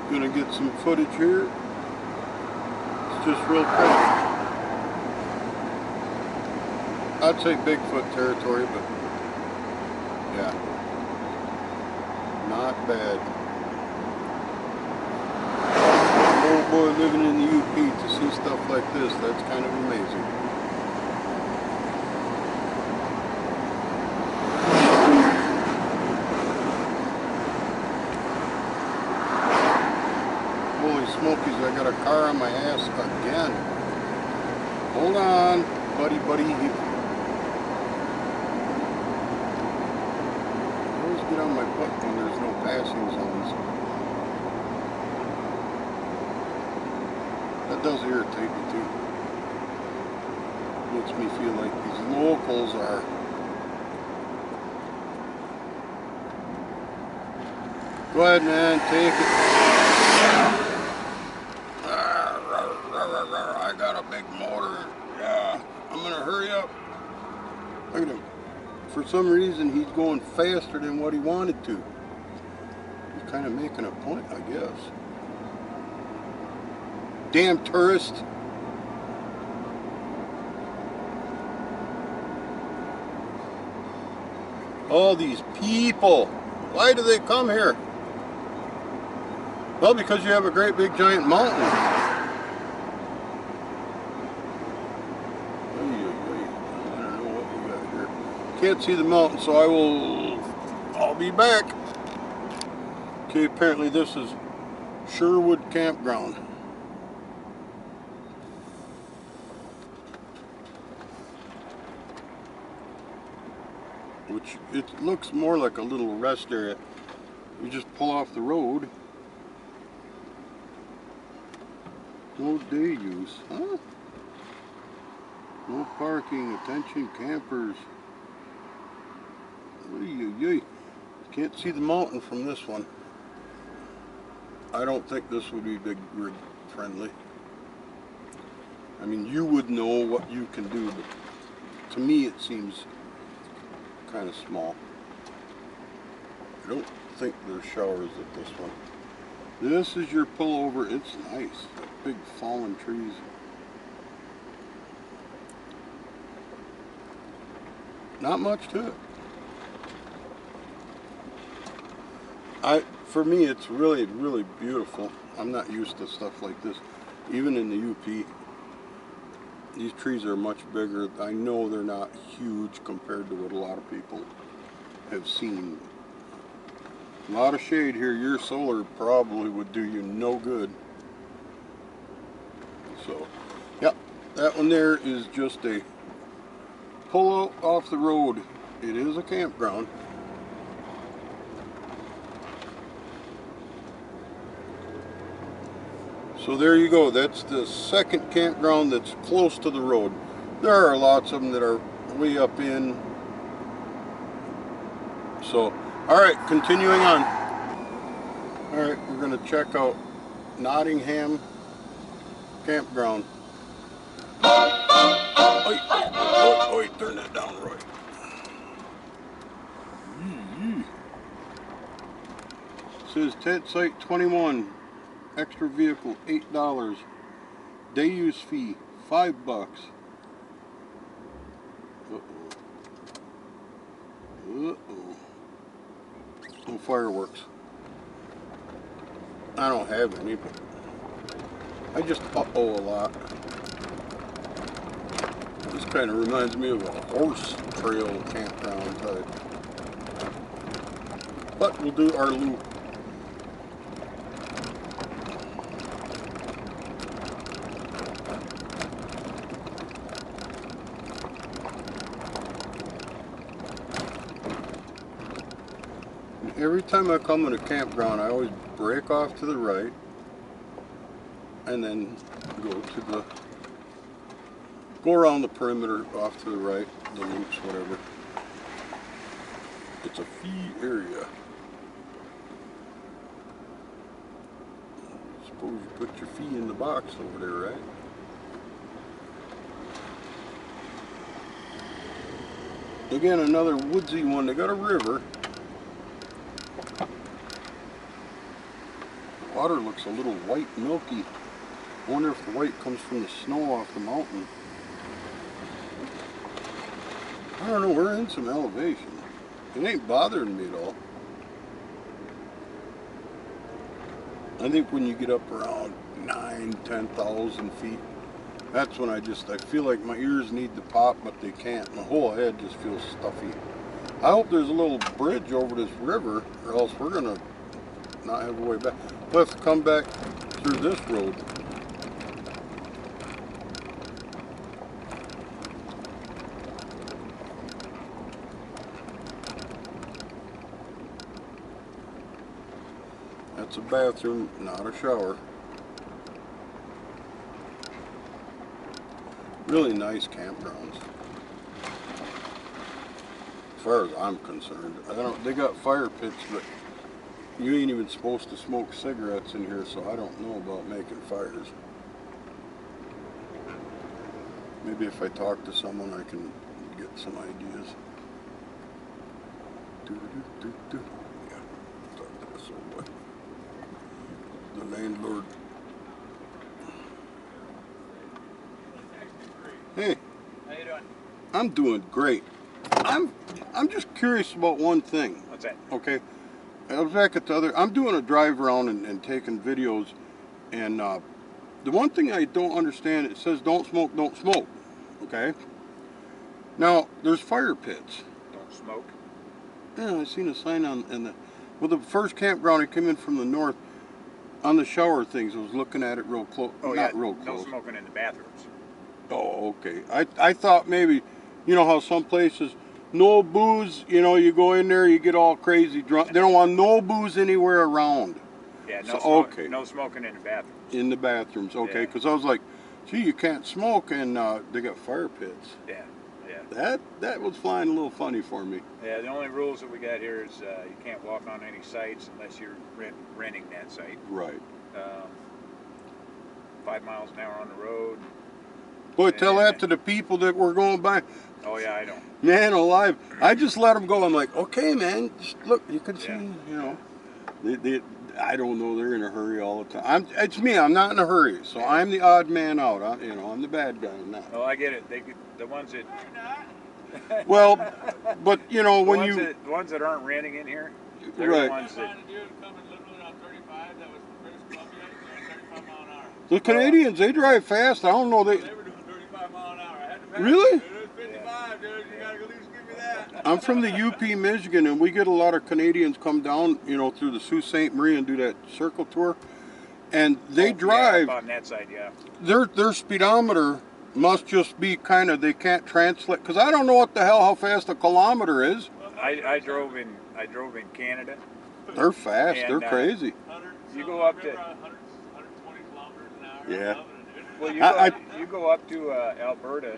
Gonna get some footage here. It's just real pretty. I'd say Bigfoot territory, but yeah, not bad. Oh boy, living in the UP to see stuff like this, that's kind of amazing. Holy smokies, I got a car on my ass again. Hold on, buddy. I always get on my butt when there's no passing zones. That does irritate me too. Makes me feel like these locals are go ahead, man, take it. I got a big motor. Yeah, I'm gonna hurry up. Look at him. For some reason, he's going faster than what he wanted to. He's kind of making a point, I guess. Damn tourist. All these people. Why do they come here? Well, because you have a great big giant mountain. I don't know what we got here. Can't see the mountain, so I'll be back. Okay, apparently this is Sherwood Campground. Which it looks more like a little rest area. You just pull off the road. No day use, huh? No parking, attention campers. Can't see the mountain from this one. I don't think this would be big rig friendly. I mean, you would know what you can do, but to me it seems kind of small. I don't think there's showers at this one. This is your pullover. It's nice. Big fallen trees. Not much to it. For me, it's really, really beautiful. I'm not used to stuff like this. Even in the UP, these trees are much bigger. I know they're not huge compared to what a lot of people have seen. A lot of shade here. Your solar probably would do you no good. So, yeah, that one there is just a pull out off the road. It is a campground. So there you go. That's the second campground that's close to the road. There are lots of them that are way up in. So, alright, continuing on. Alright, we're going to check out Nottingham Campground. Oh, turn that down, Roy. It says tent site 21. Extra vehicle $8. Day use fee $5. No fireworks. I don't have any, but I just a lot. This kind of reminds me of a horse trail campground type. But we'll do our loop. Every time I come to a campground, I always break off to the right and then go around the perimeter off to the right, the loops, whatever. It's a fee area. I suppose you put your fee in the box over there, right? Again, another woodsy one. They got a river. water looks a little white, milky. I wonder if the white comes from the snow off the mountain. I don't know, we're in some elevation. It ain't bothering me at all. I think when you get up around 9,000-10,000 feet, that's when I feel like my ears need to pop, but they can't. My whole head just feels stuffy. I hope there's a little bridge over this river, or else we're gonna not have a way back. We'll have to come back through this road. That's a bathroom, not a shower. Really nice campgrounds, as far as I'm concerned. They got fire pits, but you ain't even supposed to smoke cigarettes in here, so I don't know about making fires. Maybe if I talk to someone, I can get some ideas. Yeah, talk to this old boy. The landlord. Hey. How you doing? I'm doing great. I'm just curious about one thing. What's that? Okay. I was back at the other. I'm doing a drive around and taking videos, and the one thing I don't understand, it says don't smoke, don't smoke. Okay. Now there's fire pits. Don't smoke. Yeah, I seen a sign well, the first campground I came in from the north, on the shower things. I was looking at it real close. Oh, not yeah, real close. no smoking in the bathrooms. Oh, okay. I thought maybe, you know how some places, no booze, you know, you go in there, you get all crazy drunk. They don't want no booze anywhere around. Yeah, Okay. No smoking in the bathrooms. In the bathrooms, okay. Yeah. Because I was like, gee, you can't smoke, and they got fire pits. Yeah, yeah. That was flying a little funny for me. Yeah, the only rules that we got here is you can't walk on any sites unless you're renting that site. Right. 5 miles an hour on the road. Boy, tell that to the people that were going by. Oh, yeah, I know. Man alive. I just let them go. I'm like, okay, man, just look, you can see, you know. I don't know, they're in a hurry all the time. It's me, I'm not in a hurry, so I'm the odd man out. I'm the bad guy in that. Oh, I get it. The ones that... Well, but, you know, the ones that aren't renting in here, they're right. The ones that... The Canadians, they drive fast. I don't know, They were doing 35 miles an hour. I had to pass really? It was 55, dude. You gotta at least give me that. I'm from the UP, Michigan, and we get a lot of Canadians come down, you know, through the Sault Ste. Marie and do that circle tour. And they drive. Yeah, up on that side, yeah. Their speedometer must just be kind of, they can't translate, because I don't know what the hell how fast a kilometer is. I drove in Canada. They're fast. And, they're crazy. You go up to... 120 kilometers an hour. Yeah. Well, you go up to Alberta,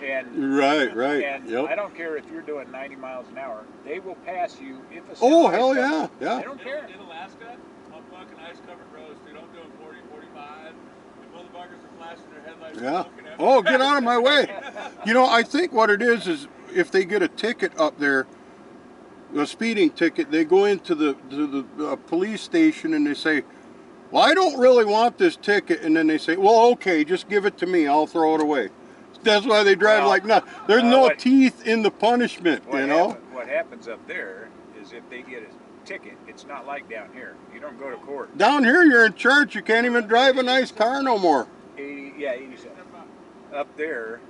and right. And yep. I don't care if you're doing 90 miles an hour; they will pass you if a oh hell yeah, yeah. They don't care. In Alaska, on fucking ice-covered roads, dude, I'm doing 40, 45. The motherfuckers are flashing their headlights. Yeah. Oh, get out of my way! You know, I think what it is if they get a ticket up there, a speeding ticket, they go into the police station and they say, well, I don't really want this ticket, and then they say, well, okay, just give it to me, I'll throw it away. That's why they drive like nuts. There's no teeth in the punishment, you know? What happens up there is if they get a ticket, it's not like down here. You don't go to court. Down here, you're in church, you can't even drive a nice car no more. 87. Up there,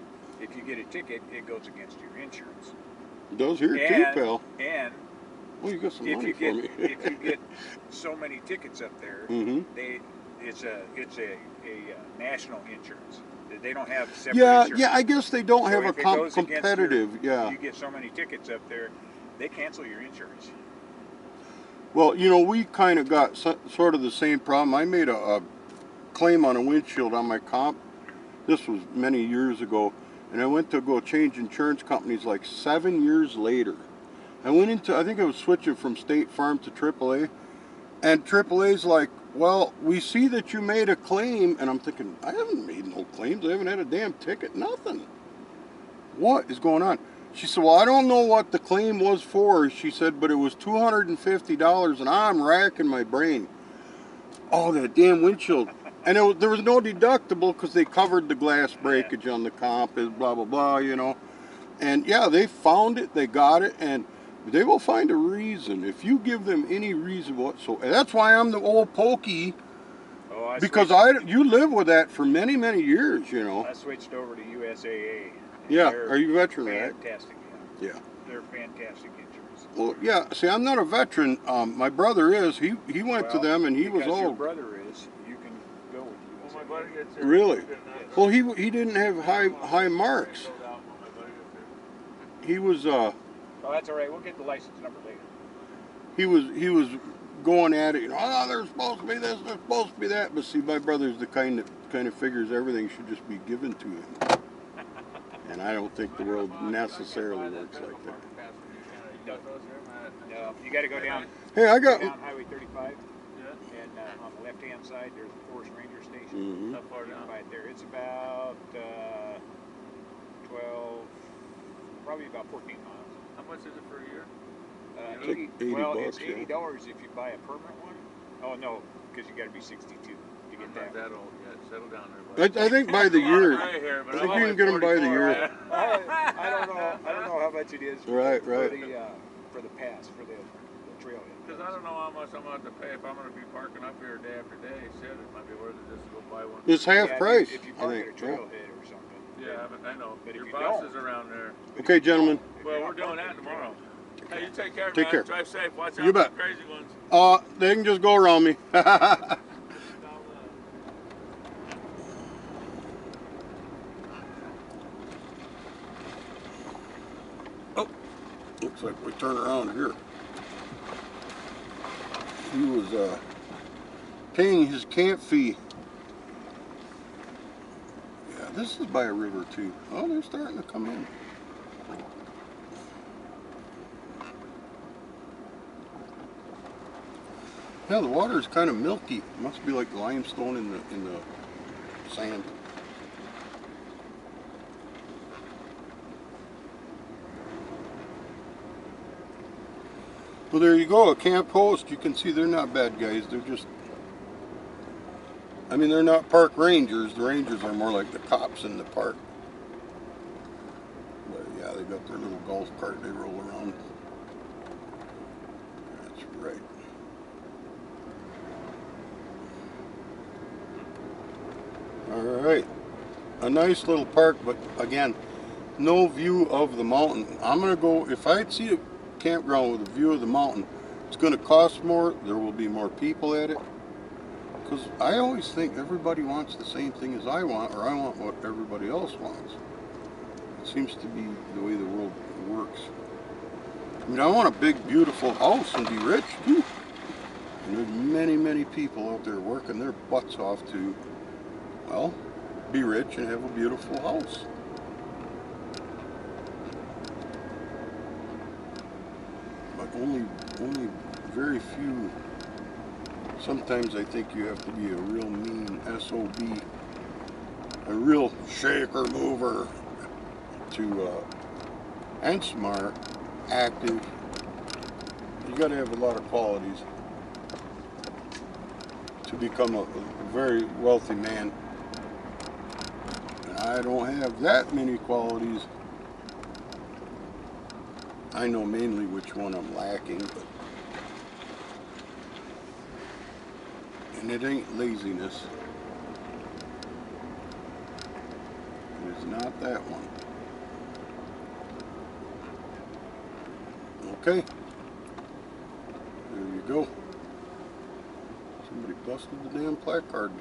if you get a ticket, it goes against your insurance. It does here too, pal. And well, you got some money for me. if you get so many tickets up there, it's a national insurance. They don't have separate insurance. Yeah, I guess they don't have a competitive. You get so many tickets up there, they cancel your insurance. Well, you know, we kind of got sort of the same problem. I made a claim on a windshield on my comp. This was many years ago, and I went to go change insurance companies like 7 years later. I went into, I think I was switching from State Farm to AAA, and AAA's like, well, we see that you made a claim, and I'm thinking, I haven't made no claims, I haven't had a damn ticket, nothing. What is going on? She said, well, I don't know what the claim was for, she said, but it was $250, and I'm racking my brain. Oh, that damn windshield. And there was no deductible because they covered the glass breakage on the comp, is blah, blah, blah, you know. And yeah, they found it, they got it, and they will find a reason. If you give them any reason whatsoever. That's why I'm the old pokey. Oh, Because you live with that for many, many years, you know. I switched over to USAA. Yeah, are you a veteran, right? Fantastic, yeah. They're fantastic insurance. Well, yeah, see, I'm not a veteran. My brother is. He went to them and he was Because your old. brother is, you can go with USAA. Well, my buddy gets there. Really? Well, he didn't have high marks. He was Oh, that's all right. We'll get the license number later. he was going at it, you know, oh, there's supposed to be this, there's supposed to be that. But see, my brother's the kind of figures everything should just be given to him. And I don't think the world necessarily works like that. No, you got to go down. Hey, I got down Highway 35, and on the left-hand side, there's a Forest Ranger station. Mm-hmm. How far down? Right there. It's about 12, probably about 14 miles. How much is it for a year? 80. $80 Well, it's yeah. $80 if you buy a permanent one. Oh no, because you got to be 62 to get I'm that. not that old yet. Settle down there, buddy. I think by the year. Hair, I think you can get them by the year. I don't know how much it is. Right. For the pass for the trailhead. Because I don't know how much I'm going to have to pay if I'm going to be parking up here day after day. Shit, it might be worth it just to go buy one. It's half price. If you I park think. at a trailhead or something. Yeah, but I know. But if Your you boss don't- is around there. Okay, gentlemen. Well, we're doing that tomorrow. Hey, you take care, Take man. care. Drive safe. Watch out You for bet. the crazy ones. They can just go around me. Oh, looks like we turn around here. He was paying his camp fee. Yeah, this is by a river too. Oh, they're starting to come in. Yeah, the water is kind of milky. It must be like limestone in the sand. Well, there you go. A camp host. You can see they're not bad guys. They're just, I mean, they're not park rangers. The rangers are more like the cops in the park. But yeah, they got their little golf cart they roll around. That's right. Alright, a nice little park, but again, no view of the mountain. I'm going to go, if I see a campground with a view of the mountain, it's going to cost more, there will be more people at it, because I always think everybody wants the same thing as I want, or I want what everybody else wants. It seems to be the way the world works. I mean, I want a big, beautiful house and be rich, too. And there's many, many people out there working their butts off to, well, be rich and have a beautiful house. But only very few. Sometimes I think you have to be a real mean SOB, a real shaker mover and smart, active. You got to have a lot of qualities to become a very wealthy man. And I don't have that many qualities. I know mainly which one I'm lacking, but and it ain't laziness. It is not that one. Okay. There you go. Somebody busted the damn placard.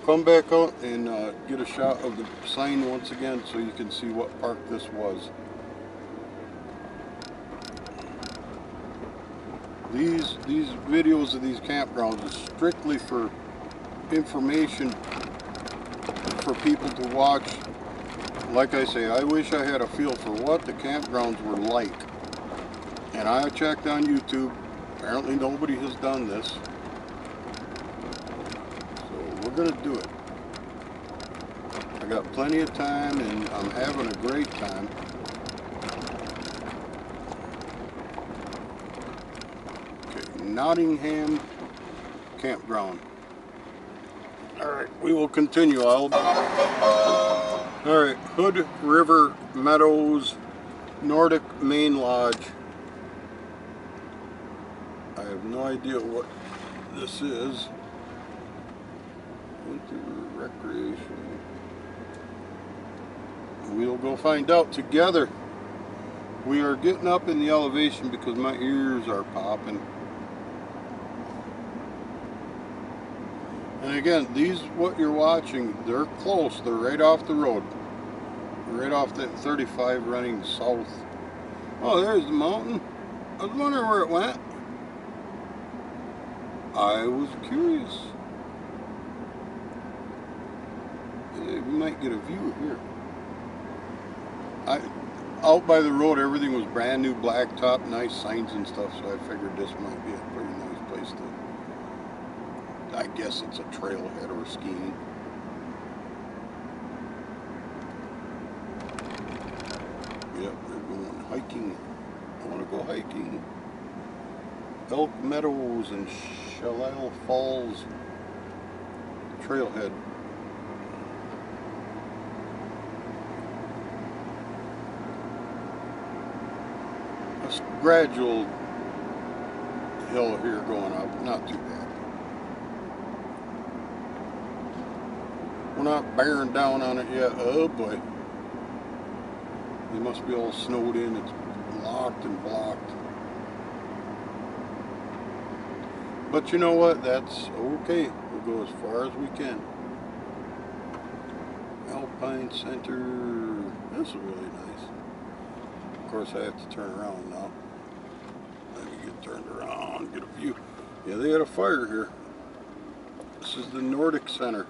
Come back out and get a shot of the sign once again so you can see what park this was. These videos of these campgrounds is strictly for information for people to watch. Like I say, I wish I had a feel for what the campgrounds were like. And I checked on YouTube. Apparently nobody has done this. So we're going to do it. I got plenty of time and I'm having a great time. Nottingham Campground. Alright, we will continue. Alright, Hood River Meadows Nordic Main Lodge. I have no idea what this is. Winter recreation. We'll go find out together. We are getting up in the elevation because my ears are popping. And again, these, what you're watching, they're close. They're right off the road. Right off that 35 running south. Oh, there's the mountain. I was wondering where it went. I was curious. We might get a view here. Out by the road, everything was brand new blacktop, nice signs and stuff, so I figured this might be a pretty nice place to, I guess it's a trailhead or skiing. Yep, they're going hiking. I want to go hiking. Elk Meadows and Shalal Falls trailhead. A gradual hill here going up, not too bad. We're not bearing down on it yet. Oh boy. It must be all snowed in. It's locked and blocked. But you know what? That's okay. We'll go as far as we can. Alpine Center. This is really nice. Of course, I have to turn around now. Let me get turned around, get a view. Yeah, they had a fire here. This is the Nordic Center.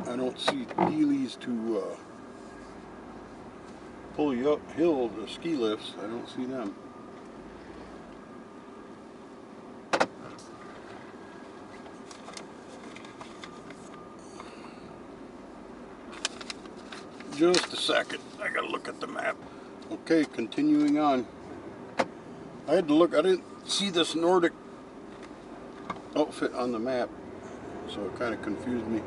I don't see dealies to pull you uphill, the ski lifts. I don't see them. Just a second. I gotta look at the map. Okay, continuing on. I had to look. I didn't see this Nordic outfit on the map, so it kind of confused me.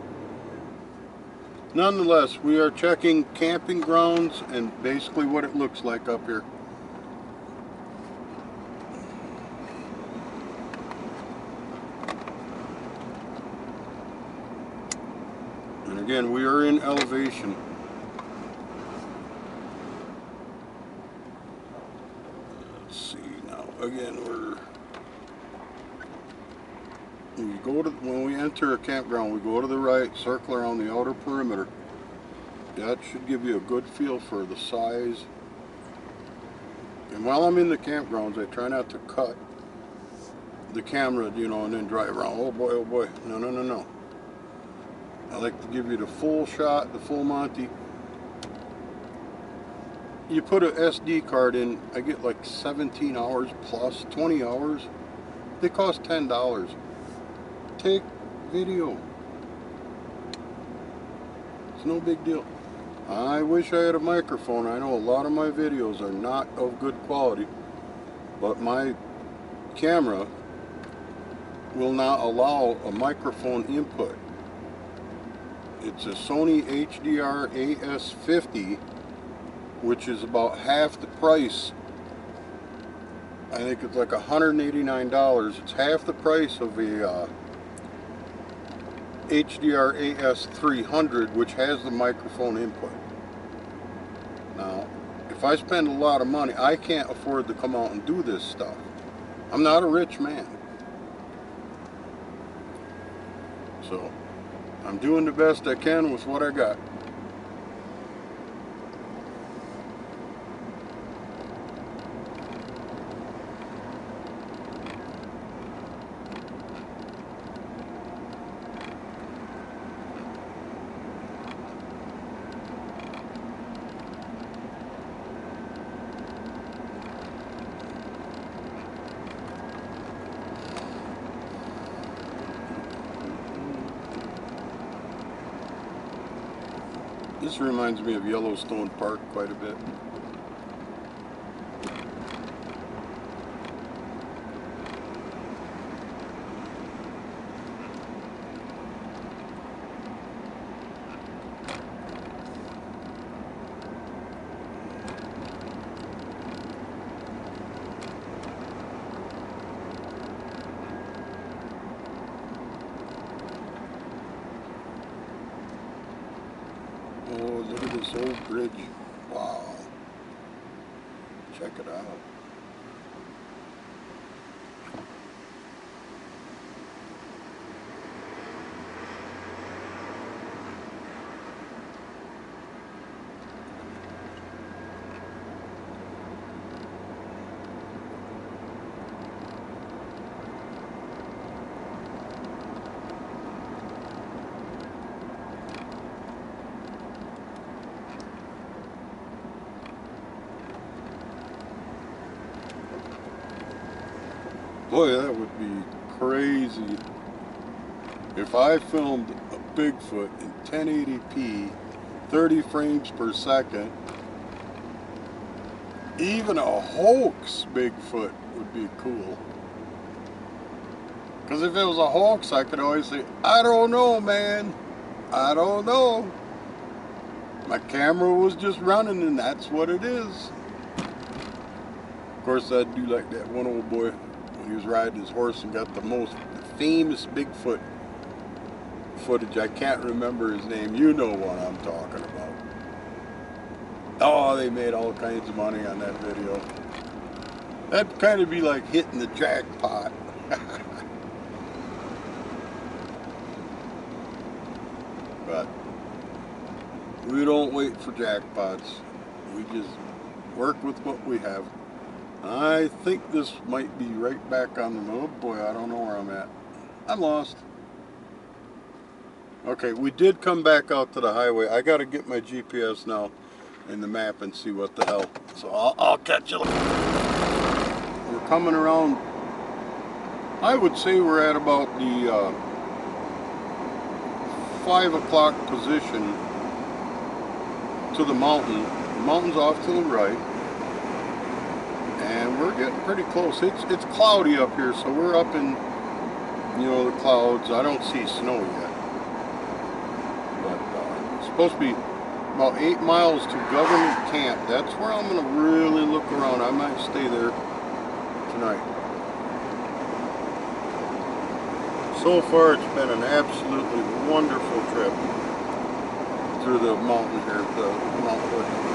Nonetheless, we are checking camping grounds and basically what it looks like up here. And again, we are in elevation. Let's see now. Again, when we enter a campground, we go to the right, circle around the outer perimeter. That should give you a good feel for the size. And while I'm in the campgrounds, I try not to cut the camera, you know, and then drive around. Oh boy, oh boy. No, no, no, no. I like to give you the full shot, the full Monty. You put an SD card in, I get like 17 hours plus 20 hours. They cost $10. Take video. It's no big deal. I wish I had a microphone. I know a lot of my videos are not of good quality, but my camera will not allow a microphone input. It's a Sony HDR AS50, which is about half the price. I think it's like $189. It's half the price of a HDR AS300, which has the microphone input. Now, if I spend a lot of money, I can't afford to come out and do this stuff. I'm not a rich man. So, I'm doing the best I can with what I got. This reminds me of Yellowstone Park quite a bit. old bridge. Wow. Check it out. Boy, that would be crazy if I filmed a Bigfoot in 1080p, 30 frames per second. Even a hoax Bigfoot would be cool. Because if it was a hoax, I could always say, I don't know, man. I don't know. My camera was just running and that's what it is. Of course, I'd do like that one old boy when he was riding his horse and got the most famous Bigfoot footage. I can't remember his name. You know what I'm talking about. Oh, they made all kinds of money on that video. That'd kind of be like hitting the jackpot. But we don't wait for jackpots. We just work with what we have. I think this might be right back on the move. Oh boy, I don't know where I'm at. I'm lost. Okay, we did come back out to the highway. I got to get my GPS now and the map and see what the hell. So I'll catch you later. We're coming around. I would say we're at about the 5 o'clock position to the mountain. The mountain's off to the right. And we're getting pretty close. It's cloudy up here, so we're up in, you know, the clouds. I don't see snow yet. But it's supposed to be about 8 miles to Government Camp. That's where I'm going to really look around. I might stay there tonight. So far, it's been an absolutely wonderful trip through the mountain here, the Mt.Hood.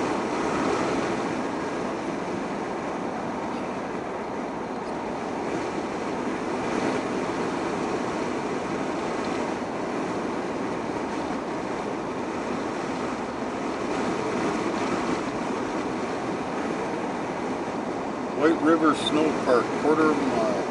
White River Snow Park, quarter of a mile.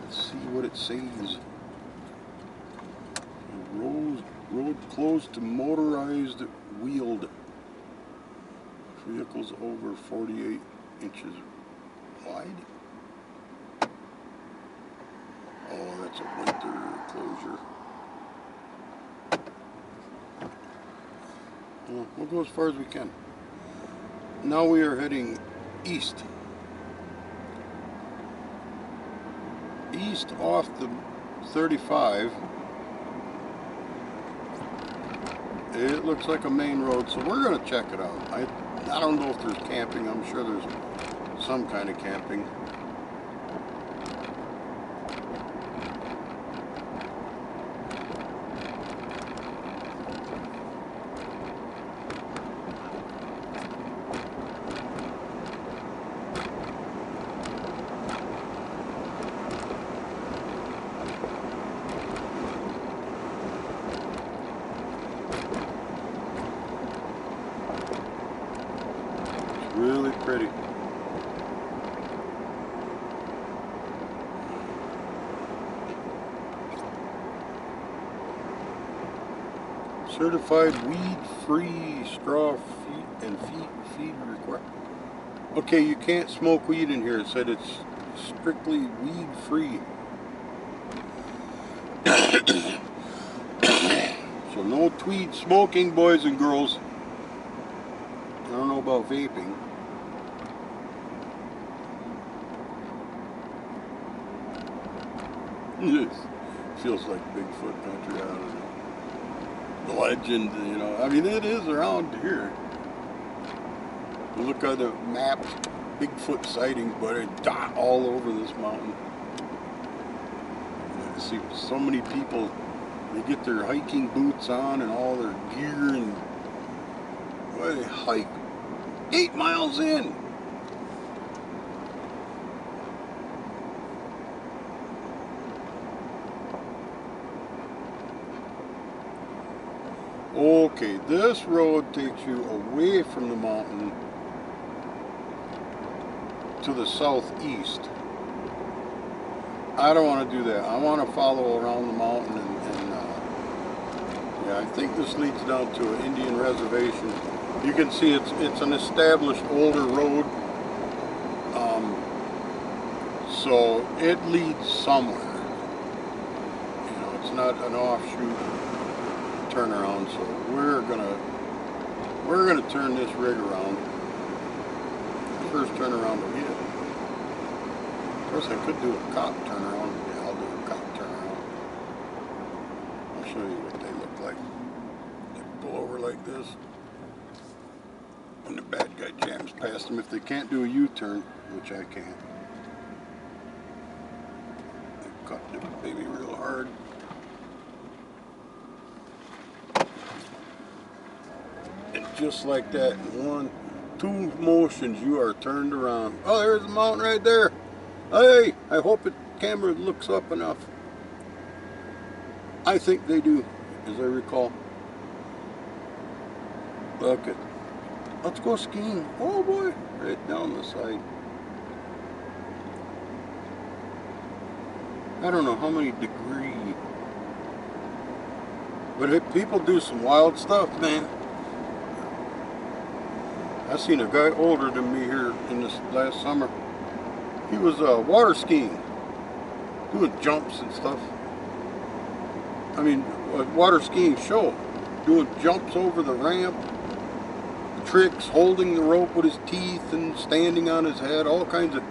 Let's see what it says. Road closed to motorized wheeled vehicles over 48 inches wide. Oh, that's a winter closure. Well, we'll go as far as we can. Now we are heading east. East off the 35. It looks like a main road, so we're going to check it out. I don't know if there's camping. I'm sure there's some kind of camping. Really pretty. Certified weed-free straw feed required. Okay, you can't smoke weed in here. It said it's strictly weed-free. So no tweed smoking, boys and girls. I don't know about vaping. It feels like Bigfoot country out of the legend, you know. I mean, it is around here. You look at the map, Bigfoot sightings, but it's dot all over this mountain. I see so many people, they get their hiking boots on and all their gear, and boy, they hike 8 miles in. Okay, this road takes you away from the mountain to the southeast. I don't want to do that. I want to follow around the mountain and yeah, I think this leads down to an Indian reservation. You can see it's an established older road, so it leads somewhere. You know, it's not an offshoot turnaround. So we're gonna turn this rig around. First turnaround we get. Of course, I could do a cop turnaround. Yeah, I'll do a cop turnaround. I'll show you what they look like. They pull over like this. When the bad guy jams past them, if they can't do a U-turn, which I can't. They cut the baby real hard. And just like that, in 2 motions, you are turned around. Oh, there's the mountain right there. Hey, I hope the camera looks up enough. I think they do, as I recall. Look at, let's go skiing. Oh boy, right down the side. I don't know how many degrees, but if people do some wild stuff, man. I seen a guy older than me here in this last summer. He was water skiing, doing jumps and stuff. I mean, a water skiing show, doing jumps over the ramp, tricks, holding the rope with his teeth and standing on his head, all kinds of.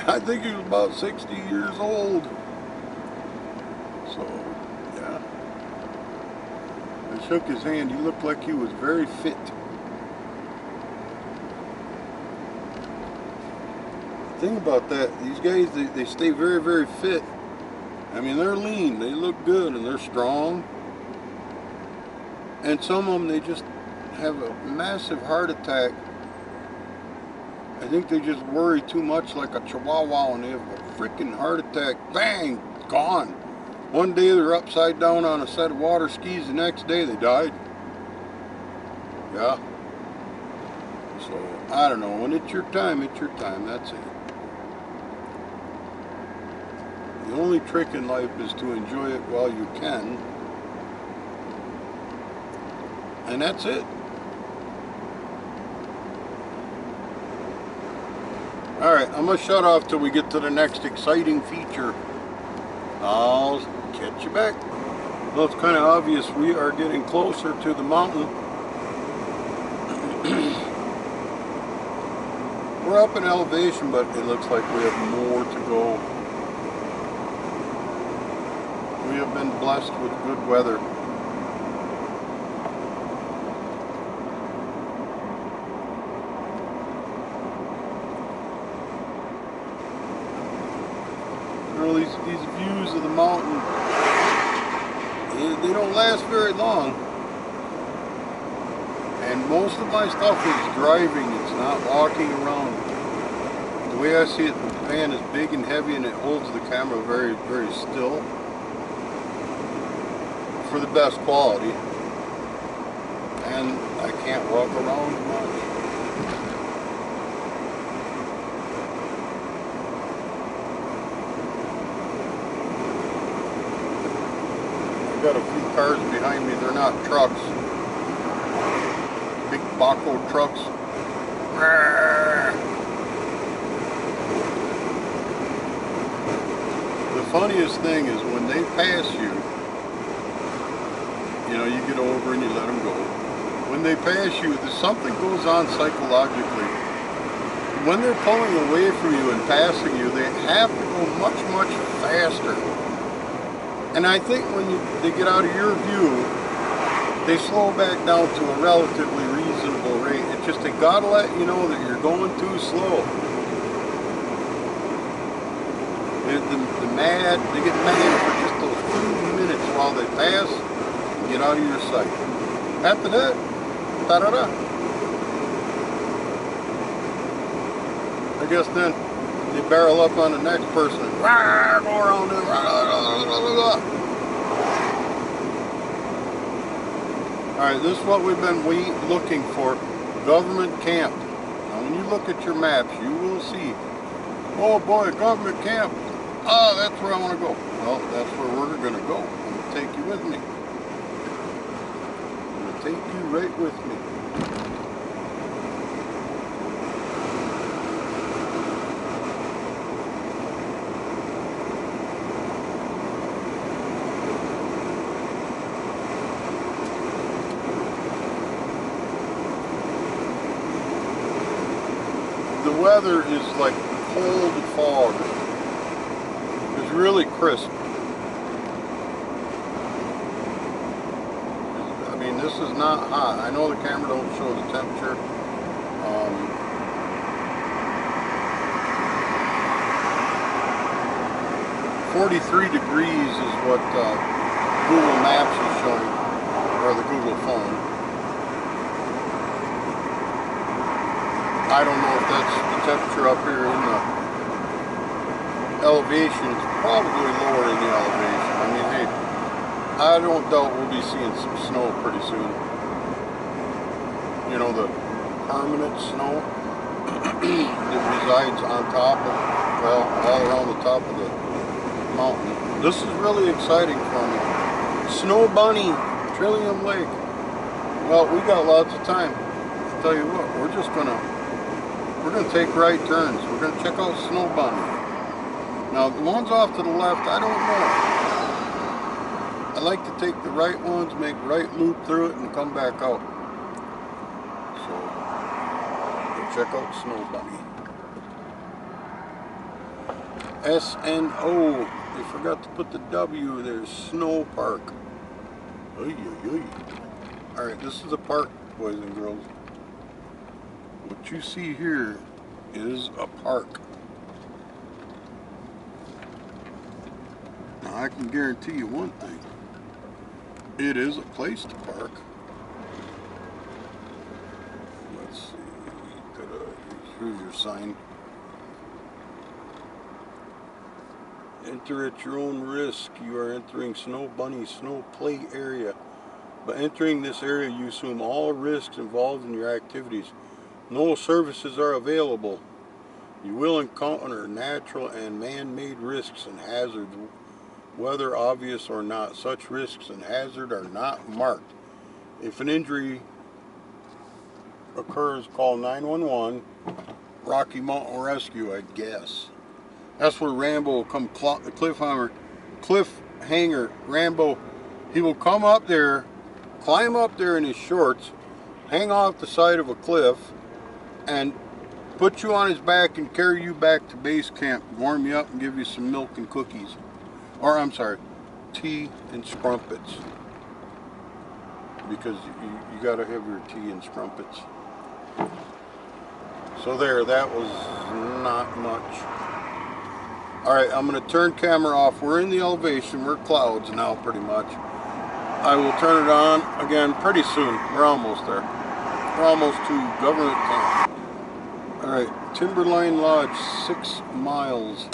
I think he was about 60 years old. So, yeah. I shook his hand. He looked like he was very fit. Thing about that, these guys, they stay very, very fit. I mean, they're lean, they look good, and they're strong. And some of them, they just have a massive heart attack. I think they just worry too much, like a chihuahua, and they have a freaking heart attack. Bang, gone. One day they're upside down on a set of water skis, the next day they died. Yeah. So, I don't know, when it's your time, that's it. The only trick in life is to enjoy it while you can. And that's it. Alright, I'm going to shut off till we get to the next exciting feature. I'll catch you back. Well, it's kind of obvious we are getting closer to the mountain. We're up in elevation, but it looks like we have more to go. We have been blessed with good weather. You know, these views of the mountain, they don't last very long. And most of my stuff is driving, it's not walking around. The way I see it, the van is big and heavy and it holds the camera very, very still. For the best quality, and I can't walk around much. I've got a few cars behind me, they're not trucks, big Baco trucks. The funniest thing is when they pass you, you know, you get over and you let them go. When they pass you, something goes on psychologically. When they're pulling away from you and passing you, they have to go much, much faster. And I think when they get out of your view, they slow back down to a relatively reasonable rate. It's just they gotta let you know that you're going too slow. They get mad for just those few minutes while they pass and get out of your sight. After that, ta-da-da. I guess then they barrel up on the next person and go around them. Alright, this is what we've been looking for. Government camp. Now when you look at your maps, you will see, oh boy, government camp. Oh, that's where I want to go. Well, that's where we're going to go. I'm going to take you with me. I'm going to take you right with me. The weather is like cold fog. It's really crisp. I mean, this is not hot. I know the camera don't show the temperature. 43 degrees is what Google Maps is showing, or the Google phone. I don't know if that's the temperature up here in the elevation. It's probably lower in the elevation. I mean, hey, I don't doubt we'll be seeing some snow pretty soon. You know, the permanent snow that resides on top of, well, all around the top of the mountain. This is really exciting for me. Snow Bunny, Trillium Lake. Well, we got lots of time. I'll tell you what, we're going to take right turns. We're going to check out Snow Bunny. Now, the ones off to the left, I don't know. I like to take the right ones, make right loop through it, and come back out. So, we'll check out Snow Bunny. S-N-O. They forgot to put the W there. Snow Park. Alright, this is the park, boys and girls. What you see here is a park. Now I can guarantee you one thing. It is a place to park. Let's see. Here's your sign. Enter at your own risk. You are entering Snow Bunny Snow Play Area. By entering this area, you assume all risks involved in your activities. No services are available. You will encounter natural and man-made risks and hazards, whether obvious or not. Such risks and hazards are not marked. If an injury occurs, call 911. Rocky Mountain Rescue, I guess. That's where Rambo will come, cliffhanger. Rambo, he will come up there, climb up there in his shorts, hang off the side of a cliff, and put you on his back and carry you back to base camp, warm you up and give you some milk and cookies. Or, I'm sorry, tea and scrumpets. Because you gotta have your tea and scrumpets. So there, that was not much. Alright, I'm going to turn camera off. We're in the elevation. We're clouds now, pretty much. I will turn it on again pretty soon. We're almost there. We're almost to government camp. Alright, Timberline Lodge, 6 miles.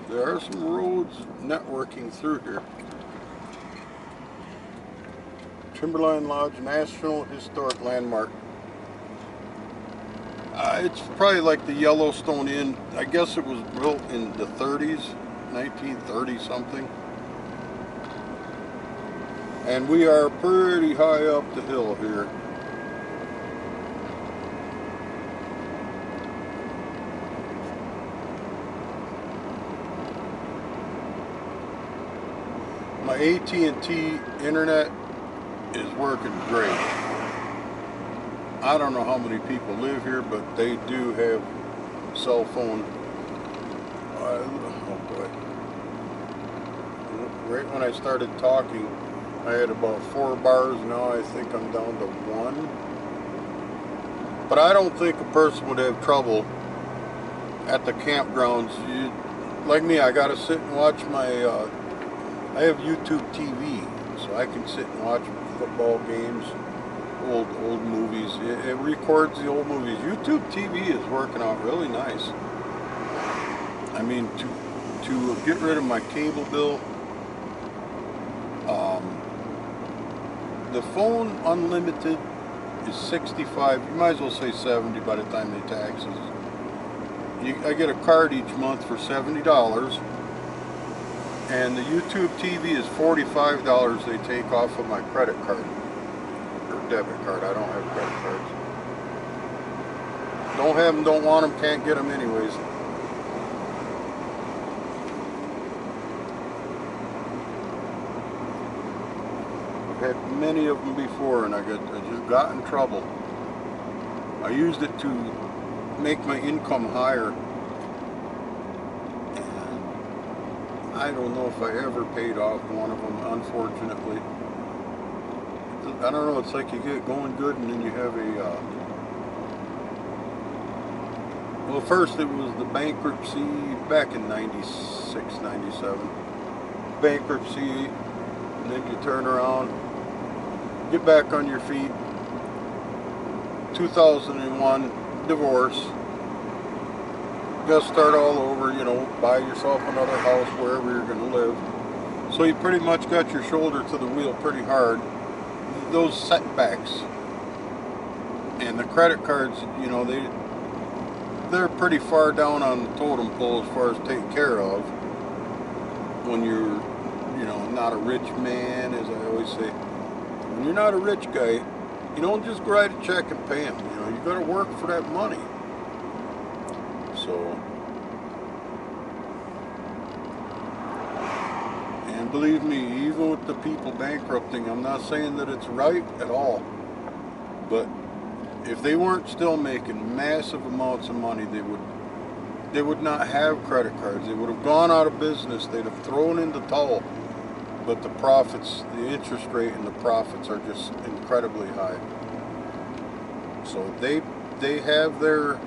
There are some roads networking through here. Timberline Lodge, National Historic Landmark. It's probably like the Yellowstone Inn. I guess it was built in the 30s, 1930 something. And we are pretty high up the hill here. My AT&T internet is working great. I don't know how many people live here, but they do have cell phone. Oh boy. right when I started talking, I had about 4 bars. Now I think I'm down to 1. But I don't think a person would have trouble at the campgrounds. Like me, I gotta sit and watch my, I have YouTube TV, so I can sit and watch football games, old movies. It records the old movies. YouTube TV is working out really nice. I mean, to get rid of my cable bill, the phone unlimited is $65. You might as well say $70 by the time they taxes. I get a card each month for $70, and the YouTube TV is $45 they take off of my credit card or debit card. I don't have credit cards. Don't have them, don't want them, can't get them anyways. I've had many of them before, and I just got in trouble. I used it to make my income higher, and I don't know if I ever paid off one of them, unfortunately. I don't know, it's like you get going good and then you have a well, first it was the bankruptcy back in 96, 97, bankruptcy, and then you turn around, get back on your feet. 2001, divorce. You gotta start all over, you know, buy yourself another house wherever you're gonna live. So you pretty much got your shoulder to the wheel pretty hard. Those setbacks and the credit cards, you know, they're pretty far down on the totem pole as far as taken care of when you're, you know, not a rich man, as I always say. When you're not a rich guy, you don't just write a check and pay them. You know, you got to work for that money. So, and believe me, even with the people bankrupting, I'm not saying that it's right at all. But if they weren't still making massive amounts of money, they would not have credit cards. They would have gone out of business. They'd have thrown in the towel. But the profits, the interest rate and the profits are just incredibly high. So they have their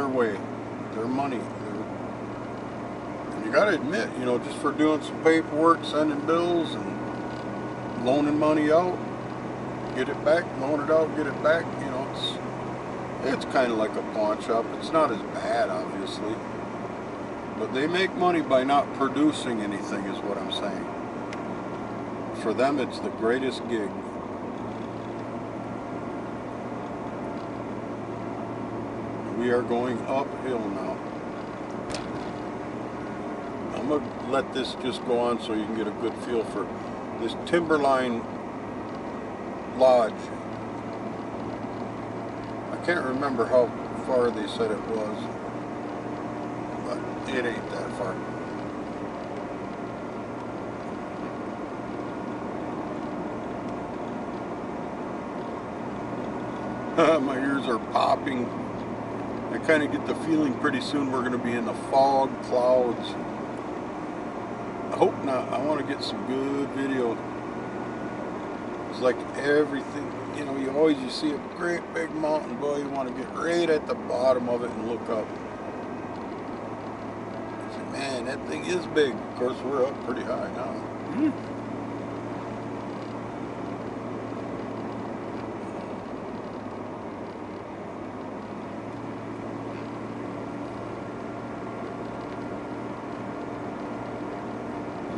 way, their money. And you got to admit, you know, just for doing some paperwork, sending bills and loaning money out, get it back, loan it out, get it back. You know, it's kind of like a pawn shop. It's not as bad, obviously. But they make money by not producing anything, is what I'm saying. For them, it's the greatest gig. We are going uphill now. I'm going to let this just go on so you can get a good feel for this Timberline Lodge. I can't remember how far they said it was. It ain't that far. My ears are popping. I kind of get the feeling pretty soon we're going to be in the fog clouds. I hope not. I want to get some good video. It's like everything, you know, you see a great big mountain, boy, you want to get right at the bottom of it and look up. Man, that thing is big. Of course, we're up pretty high now.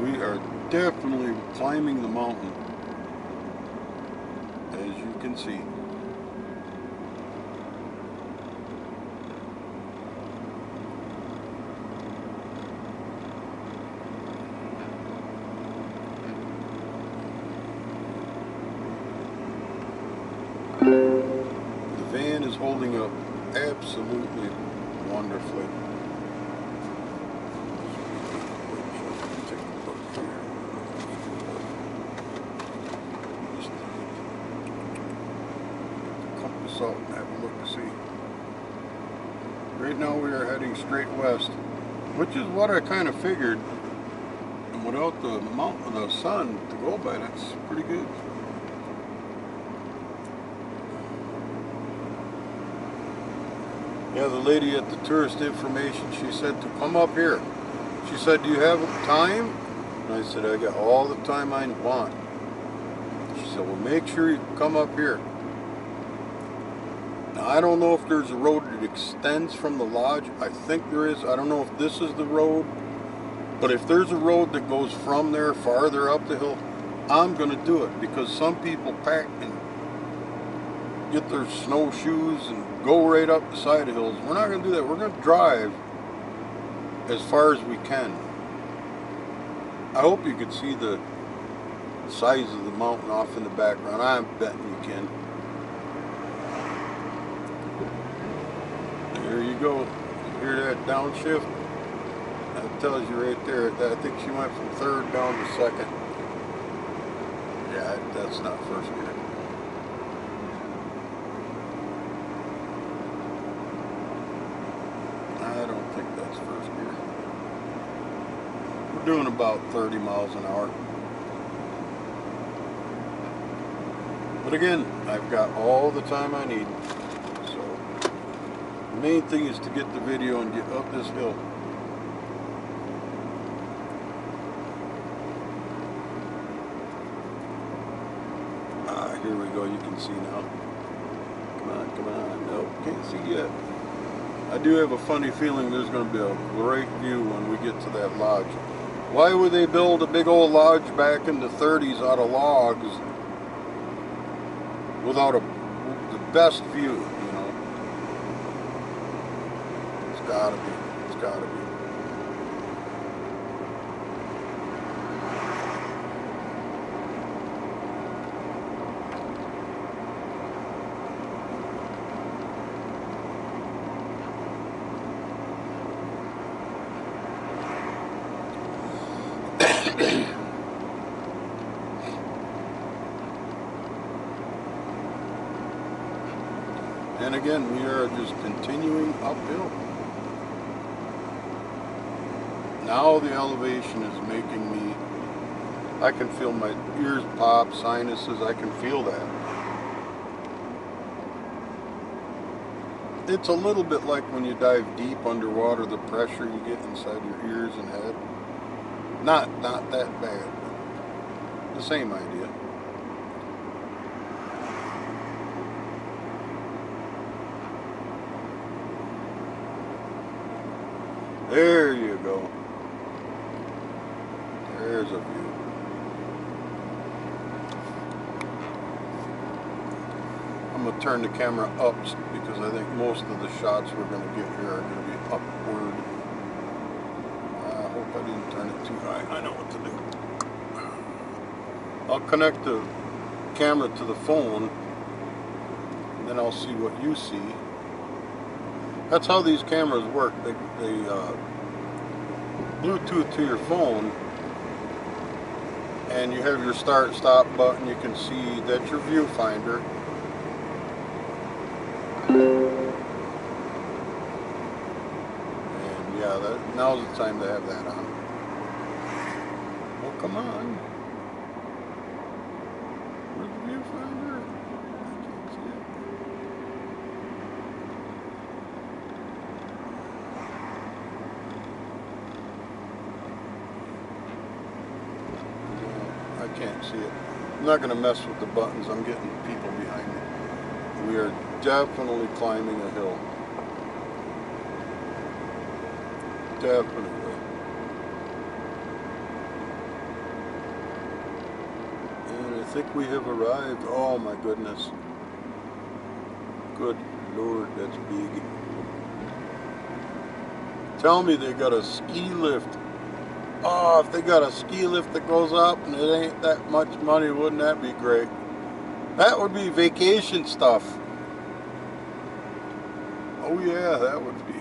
We are definitely climbing the mountain, as you can see. The van is holding up absolutely wonderfully. Just compass out and have a look to see. Right now we are heading straight west. which is what I kind of figured. And without the sun to go by, that's pretty good. Yeah, the lady at the tourist information, she said to come up here. She said, do you have time? And I said, I got all the time I want. She said, well, make sure you come up here. Now, I don't know if there's a road that extends from the lodge. I think there is. I don't know if this is the road. But if there's a road that goes from there farther up the hill, I'm going to do it. Because some people pack and get their snowshoes and go right up the side of hills. We're not going to do that. We're going to drive as far as we can. I hope you can see the size of the mountain off in the background. I'm betting you can. There you go. You hear that downshift? That tells you right there. I think she went from third down to second. Yeah, that's not first gear. I don't think that's first gear. We're doing about 30 miles an hour. But again, I've got all the time I need. So the main thing is to get the video and get up this hill. Here we go, you can see now. Come on, come on. Nope, can't see yet. I do have a funny feeling there's going to be a great view when we get to that lodge. Why would they build a big old lodge back in the 30s out of logs without the best view, you know? It's gotta be. It's gotta be. And again, we are just continuing uphill. Now the elevation is making me, I can feel my ears pop, sinuses, I can feel that. It's a little bit like when you dive deep underwater, the pressure you get inside your ears and head. Not that bad. The same idea. There you go. There's a view. I'm going to turn the camera up because I think most of the shots we're going to get here are going to be upward. I hope I didn't turn it too high. I know what to do. I'll connect the camera to the phone and then I'll see what you see. That's how these cameras work. They Bluetooth to your phone, and you have your start-stop button. You can see that's your viewfinder. And yeah, now's the time to have that on. Oh, come on. Where's the viewfinder? I can't see it. I can't see it. I'm not going to mess with the buttons. I'm getting people behind me. We are definitely climbing a hill. Definitely. And I think we have arrived. Oh my goodness. Good Lord, that's big. Tell me they got a ski lift. Oh, if they got a ski lift that goes up and it ain't that much money, wouldn't that be great? That would be vacation stuff. Oh yeah, that would be.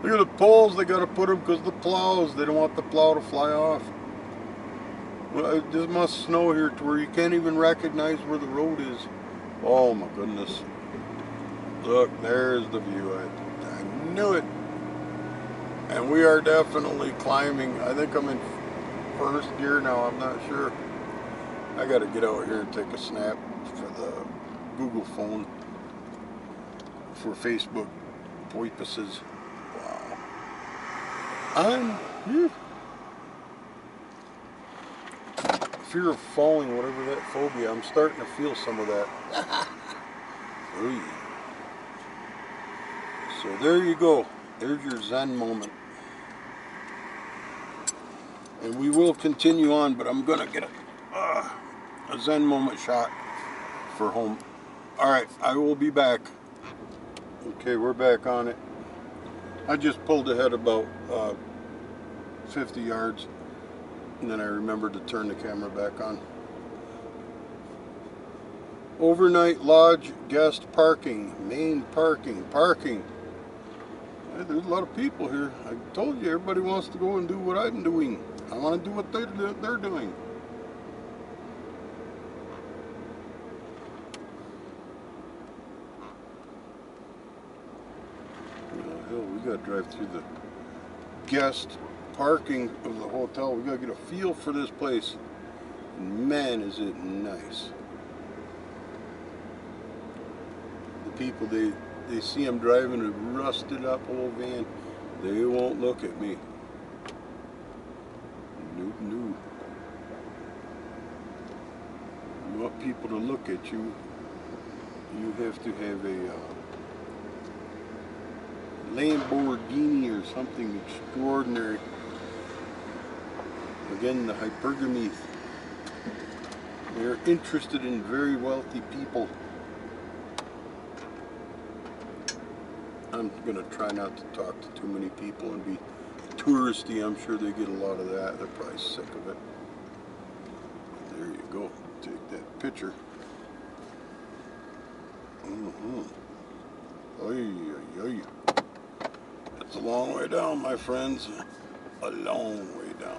Look at the poles they got to put them because the plows, they don't want the plow to fly off. Well, it just must snow here to where you can't even recognize where the road is. Oh my goodness. Look, there's the view. I knew it. And we are definitely climbing. I think I'm in first gear now, I'm not sure. I gotta get out here and take a snap for the Google phone for Facebook purposes. Wow. Fear of falling, whatever that phobia, I'm starting to feel some of that. Ooh. So there you go. There's your Zen moment. And we will continue on, but I'm gonna get a Zen moment shot for home. Alright, I will be back. Okay, we're back on it. I just pulled ahead about 50 yards, and then I remembered to turn the camera back on. Overnight lodge guest parking, main parking. Hey, there's a lot of people here. I told you, everybody wants to go and do what I'm doing. I want to do what they're doing. Hell, we got to drive through the guest parking of the hotel. We got to get a feel for this place. And man, is it nice. The people, they see I'm driving a rusted up old van, they won't look at me. Nope. You want people to look at you, you have to have a Lamborghini or something extraordinary. Again, the hypergamy. They're interested in very wealthy people. I'm going to try not to talk to too many people and be touristy. I'm sure they get a lot of that. They're probably sick of it. There you go. Take that picture. Oy. That's a long way down, my friends. A long way down.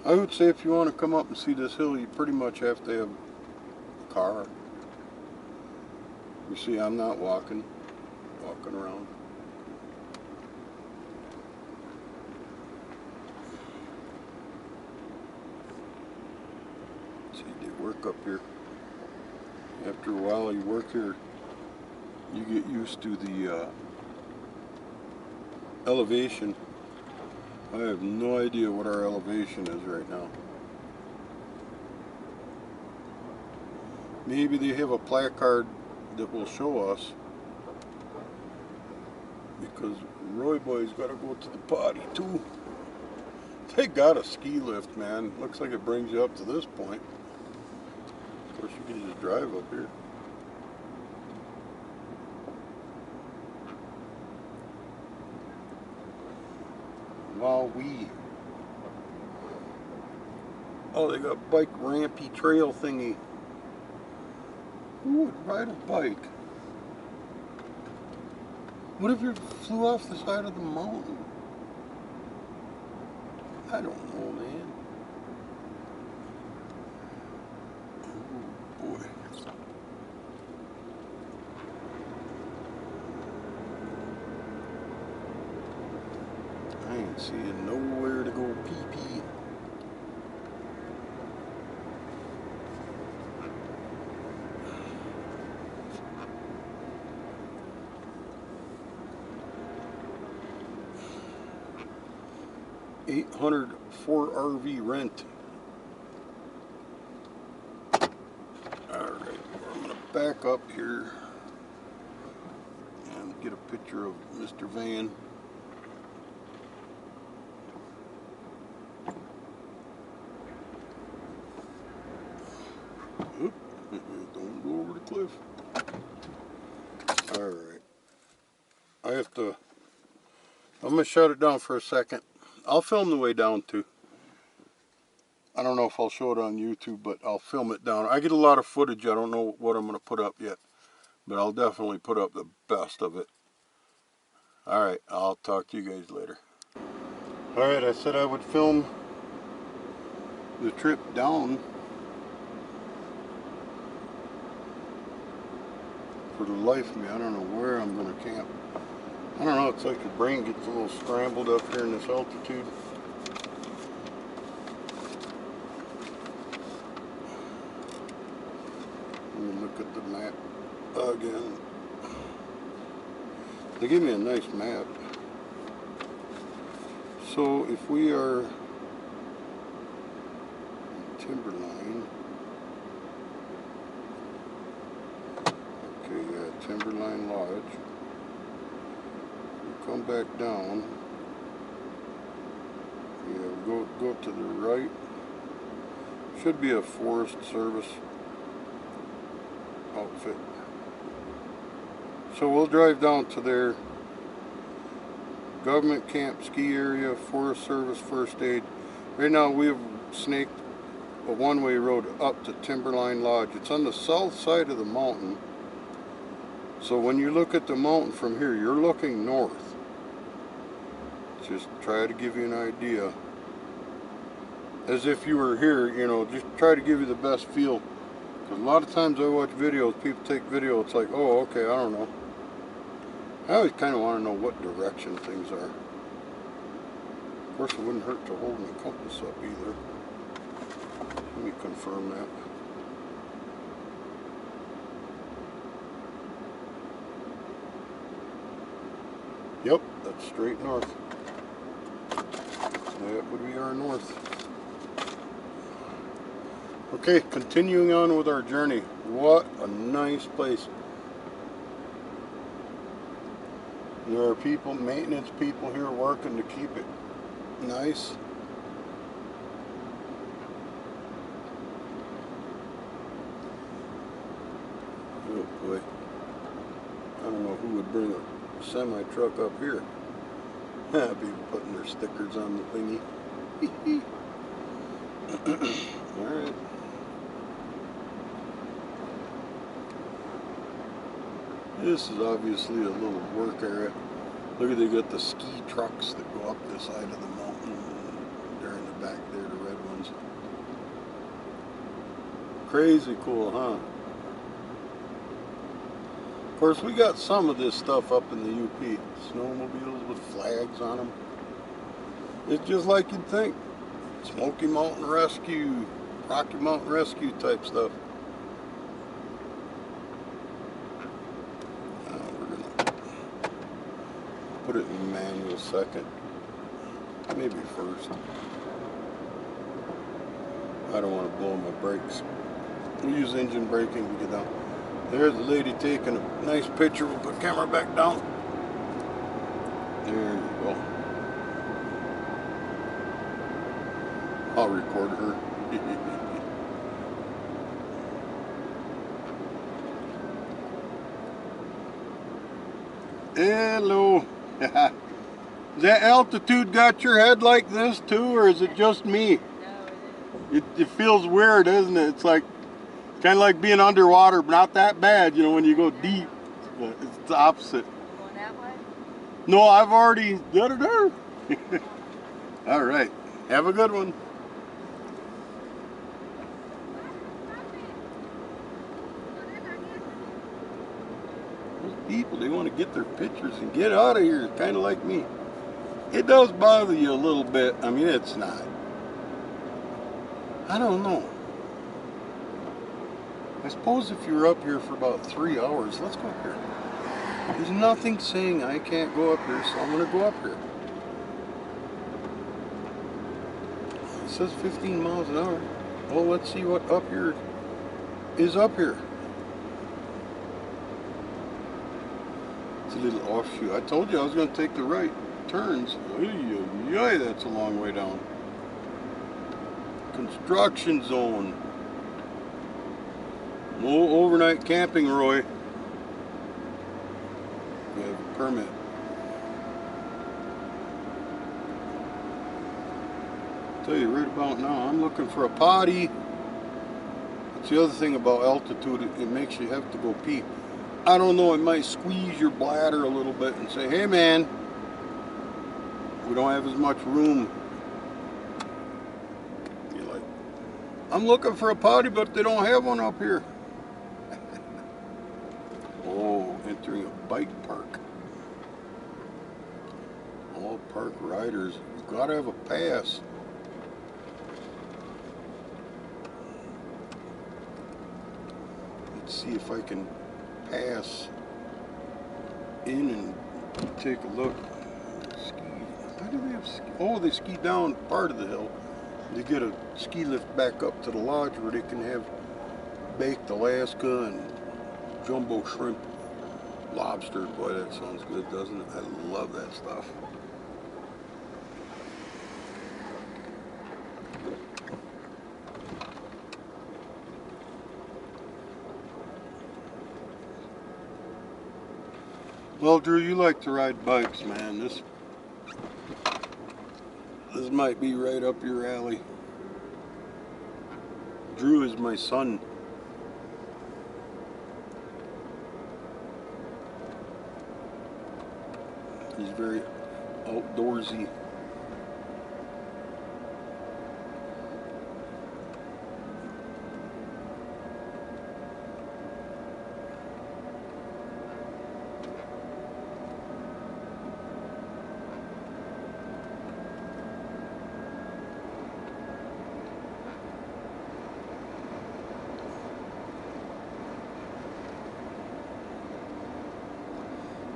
I would say if you want to come up and see this hill, you pretty much have to have a car. You see, I'm not walking around. See, they work up here. After a while you work here, you get used to the elevation. I have no idea what our elevation is right now. Maybe they have a placard that will show us, because Roy Boy's got to go to the potty too. They got a ski lift, man. Looks like it brings you up to this point. Of course, you can just drive up here. Wowee. Oh, they got bike rampy trail thingy. Who would ride a bike? What if you flew off the side of the mountain? I don't know, man. Oh boy. I ain't seeing nowhere to go pee-pee. $800 for RV rent. Alright, I'm going to back up here and get a picture of Mr. Van. Oop, don't go over the cliff. Alright. I'm going to shut it down for a second. I'll film the way down too. I don't know if I'll show it on YouTube, but I'll film it down. I get a lot of footage. I don't know what I'm going to put up yet, but I'll definitely put up the best of it. Alright, I'll talk to you guys later. Alright, I said I would film the trip down. For the life of me, I don't know where I'm going to camp. I don't know, it's like your brain gets a little scrambled up here in this altitude. Let me look at the map again. They give me a nice map. So if we are in Timberline, okay, yeah, Timberline Lodge. We come back down. Yeah, go to the right. Should be a Forest Service outfit. So we'll drive down to their government camp, ski area, Forest Service, first aid. Right now we have snaked a one-way road up to Timberline Lodge. It's on the south side of the mountain. So when you look at the mountain from here, you're looking north. Just try to give you an idea. As if you were here, you know, just try to give you the best feel. Because a lot of times I watch videos, people take video, it's like, oh, okay, I don't know. I always kind of want to know what direction things are. Of course, it wouldn't hurt to hold my compass up either. Let me confirm that. Yep, that's straight north. That would be our north. Okay, continuing on with our journey. What a nice place. There are people, maintenance people here working to keep it nice. Oh boy. I don't know who would bring a semi-truck up here. People putting their stickers on the thingy. Alright. This is obviously a little work area. Look at, they got the ski trucks that go up this side of the mountain. They're in the back there, the red ones. Crazy cool, huh? Of course, we got some of this stuff up in the UP. Snowmobiles with flags on them. It's just like you'd think. Smoky Mountain Rescue, Rocky Mountain Rescue type stuff. Put it in manual second, maybe first. I don't want to blow my brakes. We use engine braking to get down. There's the lady taking a nice picture. We'll put the camera back down. There you go. I'll record her. Hello. That altitude got your head like this too, or is it just me? No, it is. It feels weird, isn't it? It's like kind of like being underwater, but not that bad, you know, when you go deep. But it's the opposite. Going that way? No, I've already done it. All right. Have a good one. People, they want to get their pictures and get out of here, kind of like me. It does bother you a little bit. I mean, it's not. I don't know. I suppose if you're up here for about 3 hours, let's go up here. There's nothing saying I can't go up here, so I'm going to go up here. It says 15 miles an hour. Well, let's see what up here is up here. It's a little offshoot. I told you I was going to take the right turns. Oy, that's a long way down. Construction zone. No overnight camping, Roy. You have a permit. I'll tell you right about now, I'm looking for a potty. That's the other thing about altitude, it makes you have to go pee. I don't know, it might squeeze your bladder a little bit and say, hey man, We don't have as much room. You're like, I'm looking for a potty, but they don't have one up here. Oh, entering a bike park. All park riders, you've got to have a pass. Let's see if I can pass in and take a look. Ski. Why do they have ski? Oh, they ski down part of the hill. They get a ski lift back up to the lodge where they can have baked Alaska and jumbo shrimp, lobster. Boy, that sounds good, doesn't it? I love that stuff. Well, Drew, you like to ride bikes, man. This might be right up your alley. Drew is my son. He's very outdoorsy.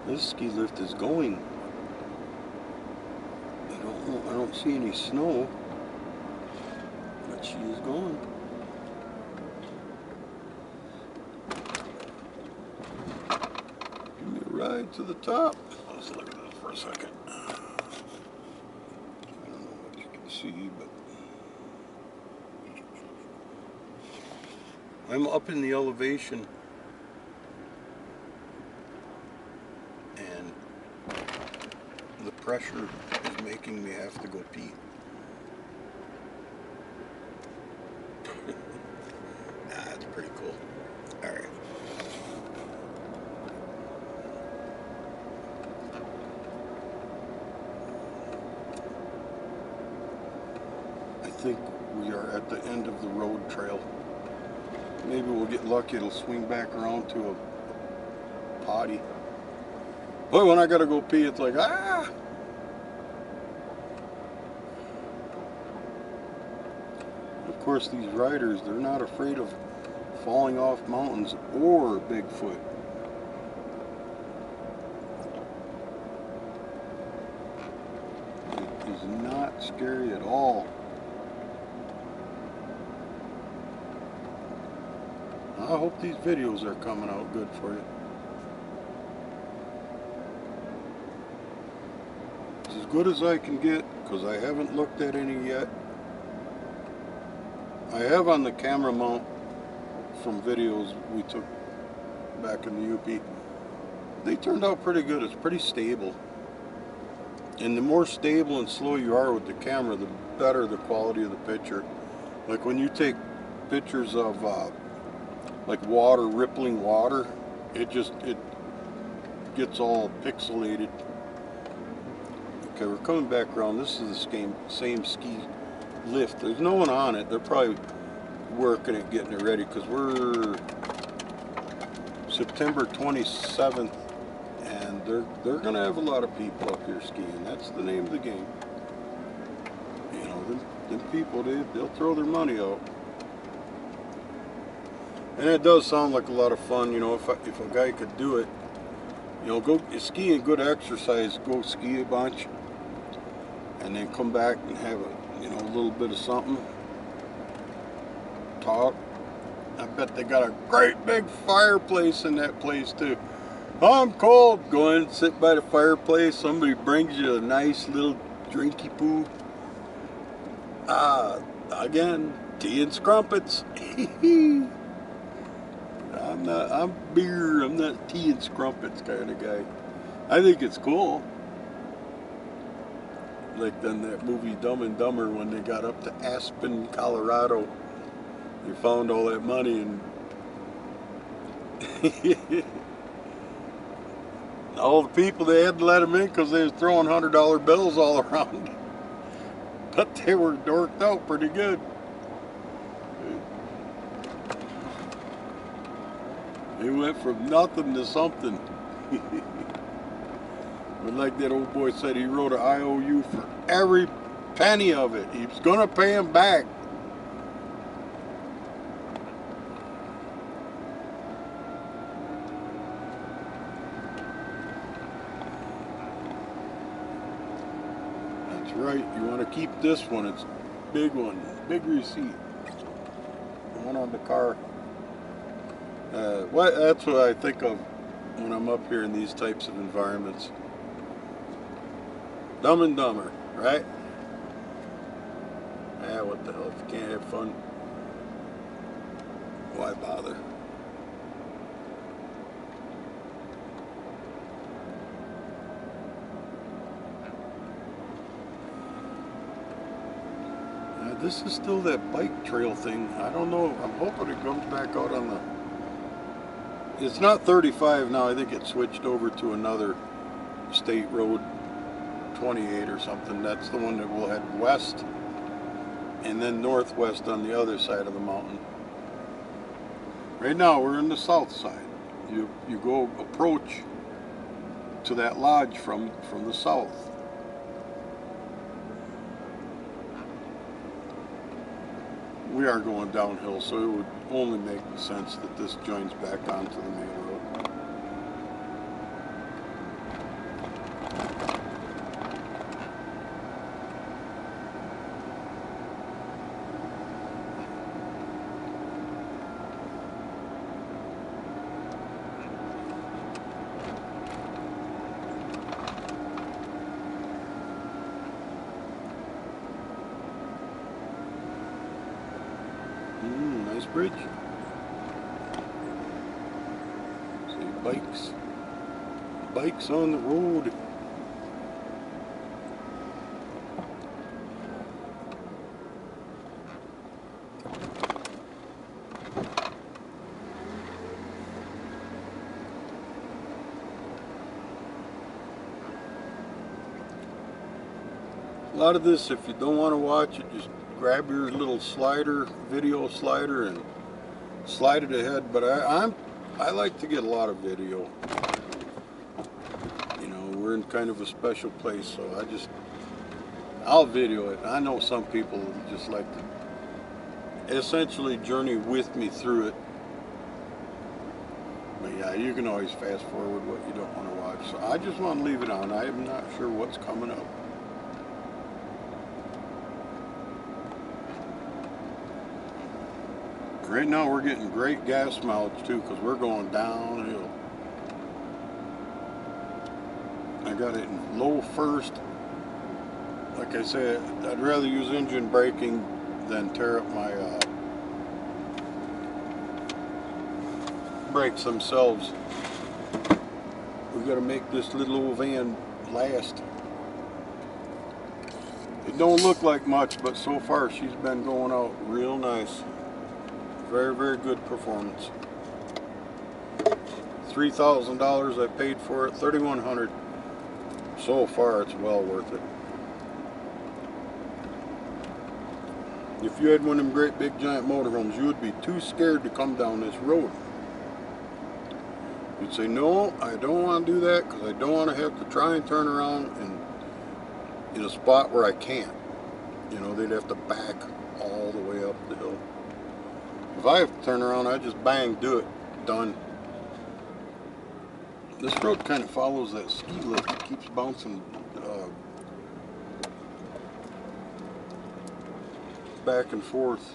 This ski lift is going. I don't see any snow, but she is going. Give me a ride to the top. Let's look at this for a second. I don't know what you can see, but I'm up in the elevation. The pressure is making me have to go pee. That's pretty cool. Alright. I think we are at the end of the road trail. Maybe we'll get lucky, it'll swing back around to a potty. But when I gotta go pee, it's like, ah! Of course, these riders, they're not afraid of falling off mountains or Bigfoot. It is not scary at all. I hope these videos are coming out good for you. As good as I can get, because I haven't looked at any yet. I have on the camera mount from videos we took back in the UP. They turned out pretty good. It's pretty stable. And the more stable and slow you are with the camera, the better the quality of the picture. Like when you take pictures of like water, rippling water, it gets all pixelated. Okay, we're coming back around. This is the same ski lift. There's no one on it. They're probably working at getting it ready because we're September 27th and they're going to have a lot of people up here skiing. That's the name of the game. You know, them people, they'll throw their money out. And it does sound like a lot of fun, you know, if a guy could do it. You know, go skiing, good exercise, go ski a bunch and then come back and have a little bit of something. Talk. I bet they got a great big fireplace in that place too. I'm cold. Go in and sit by the fireplace. Somebody brings you a nice little drinky poo. Again, tea and scrumpets. I'm beer. I'm not tea and scrumpets kind of guy. I think it's cool. Like then that movie Dumb and Dumber when they got up to Aspen, Colorado. They found all that money and All the people, they had to let them in because they was throwing $100 bills all around. But they were dorked out pretty good. It went from nothing to something. But like that old boy said, he wrote an IOU for every penny of it. He was going to pay him back. That's right. You want to keep this one. It's a big one. Big receipt. The one on the car. That's what I think of when I'm up here in these types of environments. Dumb and Dumber, right? What the hell? If you can't have fun, why bother? This is still that bike trail thing. I don't know. I'm hoping it comes back out on the... It's not 35 now. I think it switched over to another state road, 28 or something. That's the one that will head west and then northwest on the other side of the mountain. Right now we're in the south side. You go approach to that lodge from the south. We are going downhill, so it would only make sense that this joins back onto the main road. Nice bridge. See, bikes on the road. A lot of this, if you don't want to watch it, just grab your little slider, video slider, and slide it ahead. But I like to get a lot of video. You know, we're in kind of a special place, so I'll video it. I know some people just like to essentially journey with me through it. But yeah, you can always fast forward what you don't want to watch. So I just want to leave it on. I am not sure what's coming up. Right now we're getting great gas mileage too because we're going downhill. I got it in low first. Like I said, I'd rather use engine braking than tear up my brakes themselves. We got to make this little old van last. It don't look like much, but so far she's been going out real nice. Very, very good performance. $3,000 I paid for it, $3,100. So far, it's well worth it. If you had one of them great big giant motorhomes, you would be too scared to come down this road. You'd say, no, I don't want to do that because I don't want to have to try and turn around and in a spot where I can't. You know, they'd have to back all the way up the hill. If I have to turn around, I just bang, do it, done. This road kind of follows that ski lift. It keeps bouncing back and forth.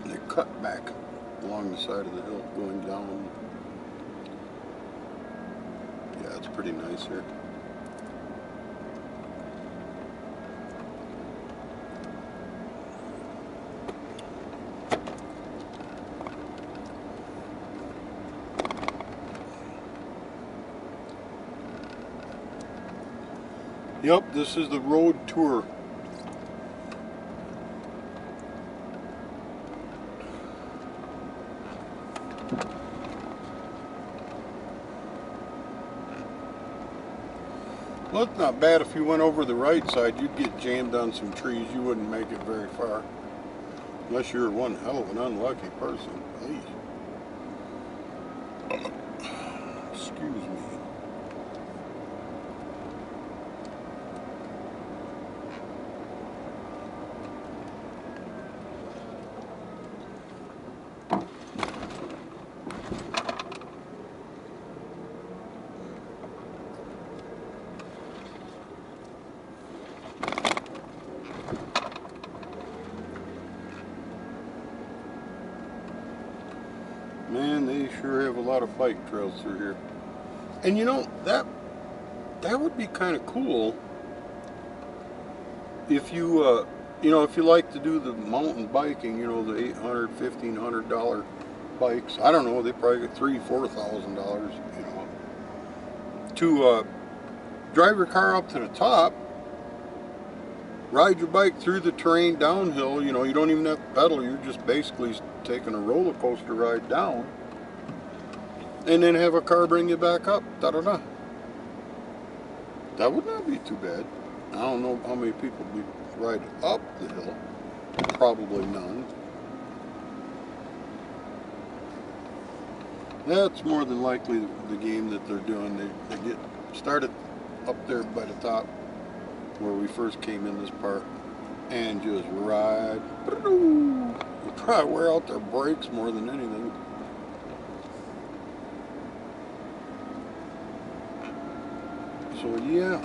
And they cut back along the side of the hill going down. Yeah, it's pretty nice here. Yep, this is the road tour. Well, it's not bad. If you went over the right side, you'd get jammed on some trees. You wouldn't make it very far. Unless you're one hell of an unlucky person. Hey. Excuse me. Man, they sure have a lot of bike trails through here. And you know, that would be kind of cool if you, you know, if you like to do the mountain biking, you know, the $800, $1,500 bikes. I don't know, they probably get $3,000, $4,000, you know, to drive your car up to the top, ride your bike through the terrain downhill. You know, you don't even have to pedal. You're just basically taking a roller coaster ride down, and then have a car bring you back up. Da-da-da. That would not be too bad. I don't know how many people would ride up the hill. Probably none. That's more than likely the game that they're doing. They get started up there by the top where we first came in this park and just ride. They probably wear out their brakes more than anything. So yeah.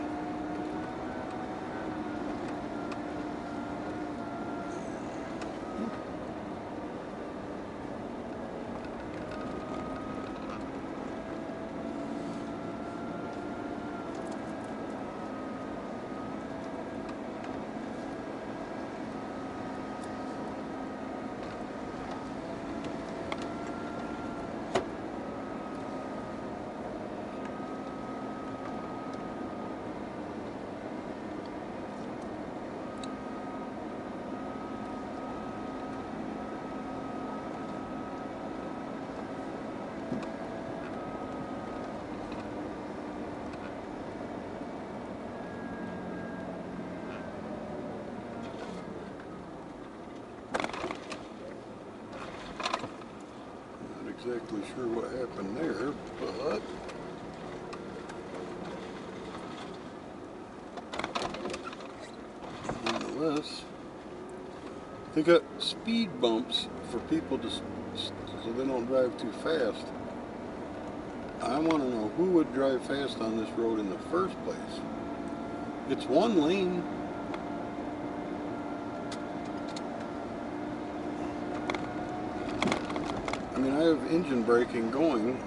Exactly sure what happened there, but nonetheless, they got speed bumps for people to so they don't drive too fast. I want to know who would drive fast on this road in the first place. It's one lane. I mean, I have engine braking going,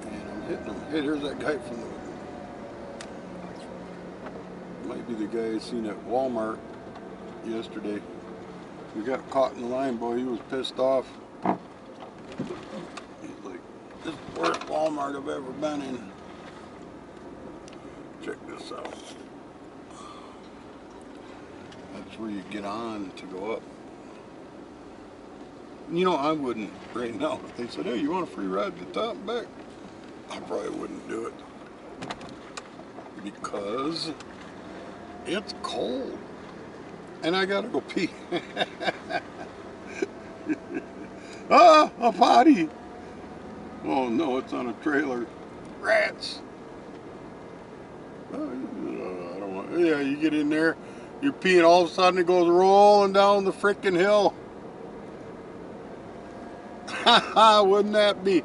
and I'm hitting them. Hey, there's that guy from the, might be the guy I seen at Walmart yesterday. We got caught in the line, boy. He was pissed off. He's like, this is the worst Walmart I've ever been in. Check this out. That's where you get on to go up. You know, I wouldn't right now. If they said, hey, you want a free ride to the top and back? I probably wouldn't do it. Because it's cold. And I gotta go pee. Ah, a potty. Oh no, it's on a trailer. Rats. I don't want, yeah, you get in there, you're peeing, all of a sudden it goes rolling down the frickin' hill. Haha, wouldn't that be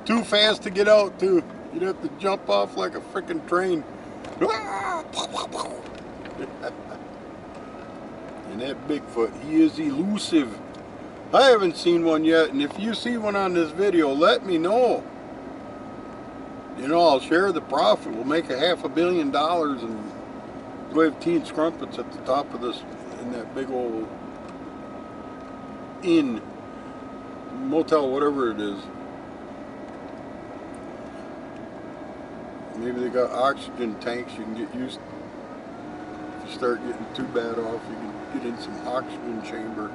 too fast to get out too? You'd have to jump off like a frickin' train. And that Bigfoot, he is elusive. I haven't seen one yet, and if you see one on this video, let me know. You know, I'll share the profit. We'll make $500 million and go have tea and scrumpets at the top of this, in that big old inn, motel, whatever it is. Maybe they got oxygen tanks you can get used to. If you start getting too bad off, you can get in some oxygen chamber.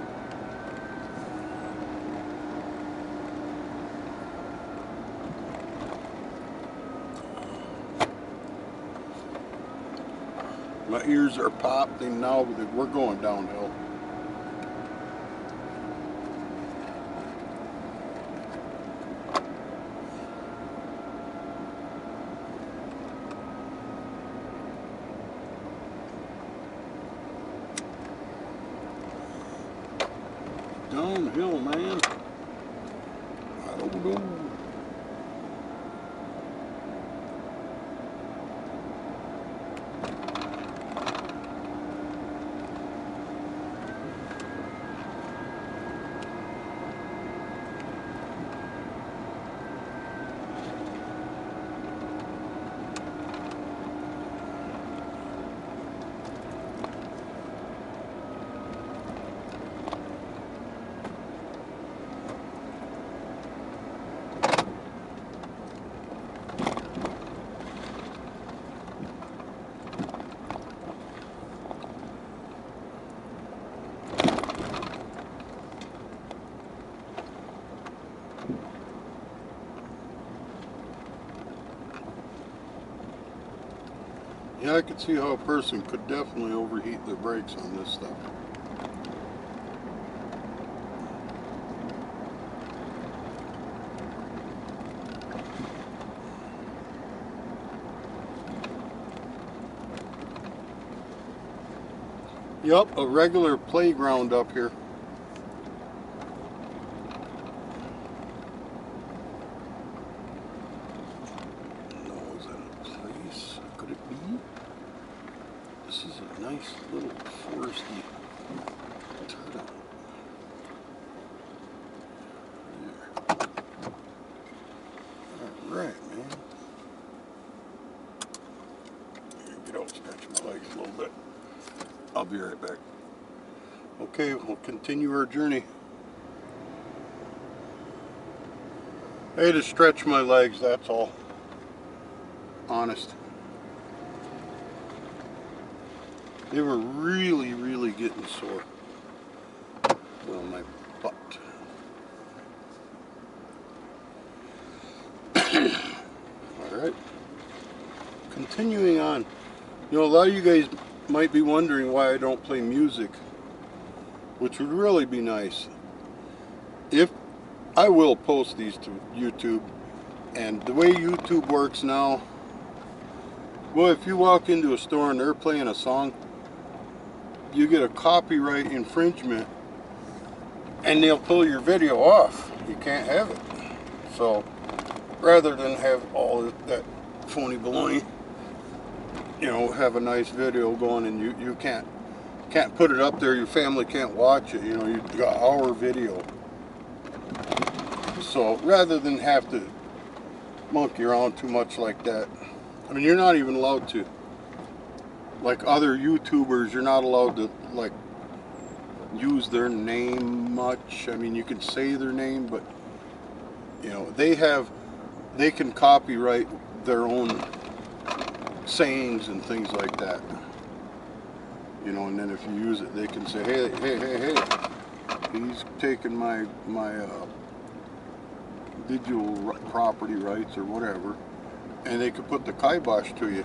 My ears are popped and now we're going downhill. Downhill, man. I don't know. Yeah, I could see how a person could definitely overheat their brakes on this stuff. Yup, a regular playground up here. No, is that a place? Could it be? This is a nice little foresty turtle. There. Alright, man. Get out, stretch my legs a little bit. I'll be right back. Okay, we'll continue our journey. I had to stretch my legs, that's all. Honest. They were really, really getting sore. Well, my butt. Alright. Continuing on. You know, a lot of you guys might be wondering why I don't play music, which would really be nice. If I will post these to YouTube, and the way YouTube works now, well, if you walk into a store and they're playing a song, you get a copyright infringement and they'll pull your video off. You can't have it. So rather than have all that phony baloney, you know, have a nice video going and you can't put it up there, your family can't watch it, you know, you've got our video. So rather than have to monkey around too much like that, I mean, you're not even allowed to, like other YouTubers, you're not allowed to like use their name much. I mean, you can say their name, but you know, they can copyright their own sayings and things like that. You know, and then if you use it, they can say, hey, he's taking my digital property rights or whatever, and they could put the kibosh to you.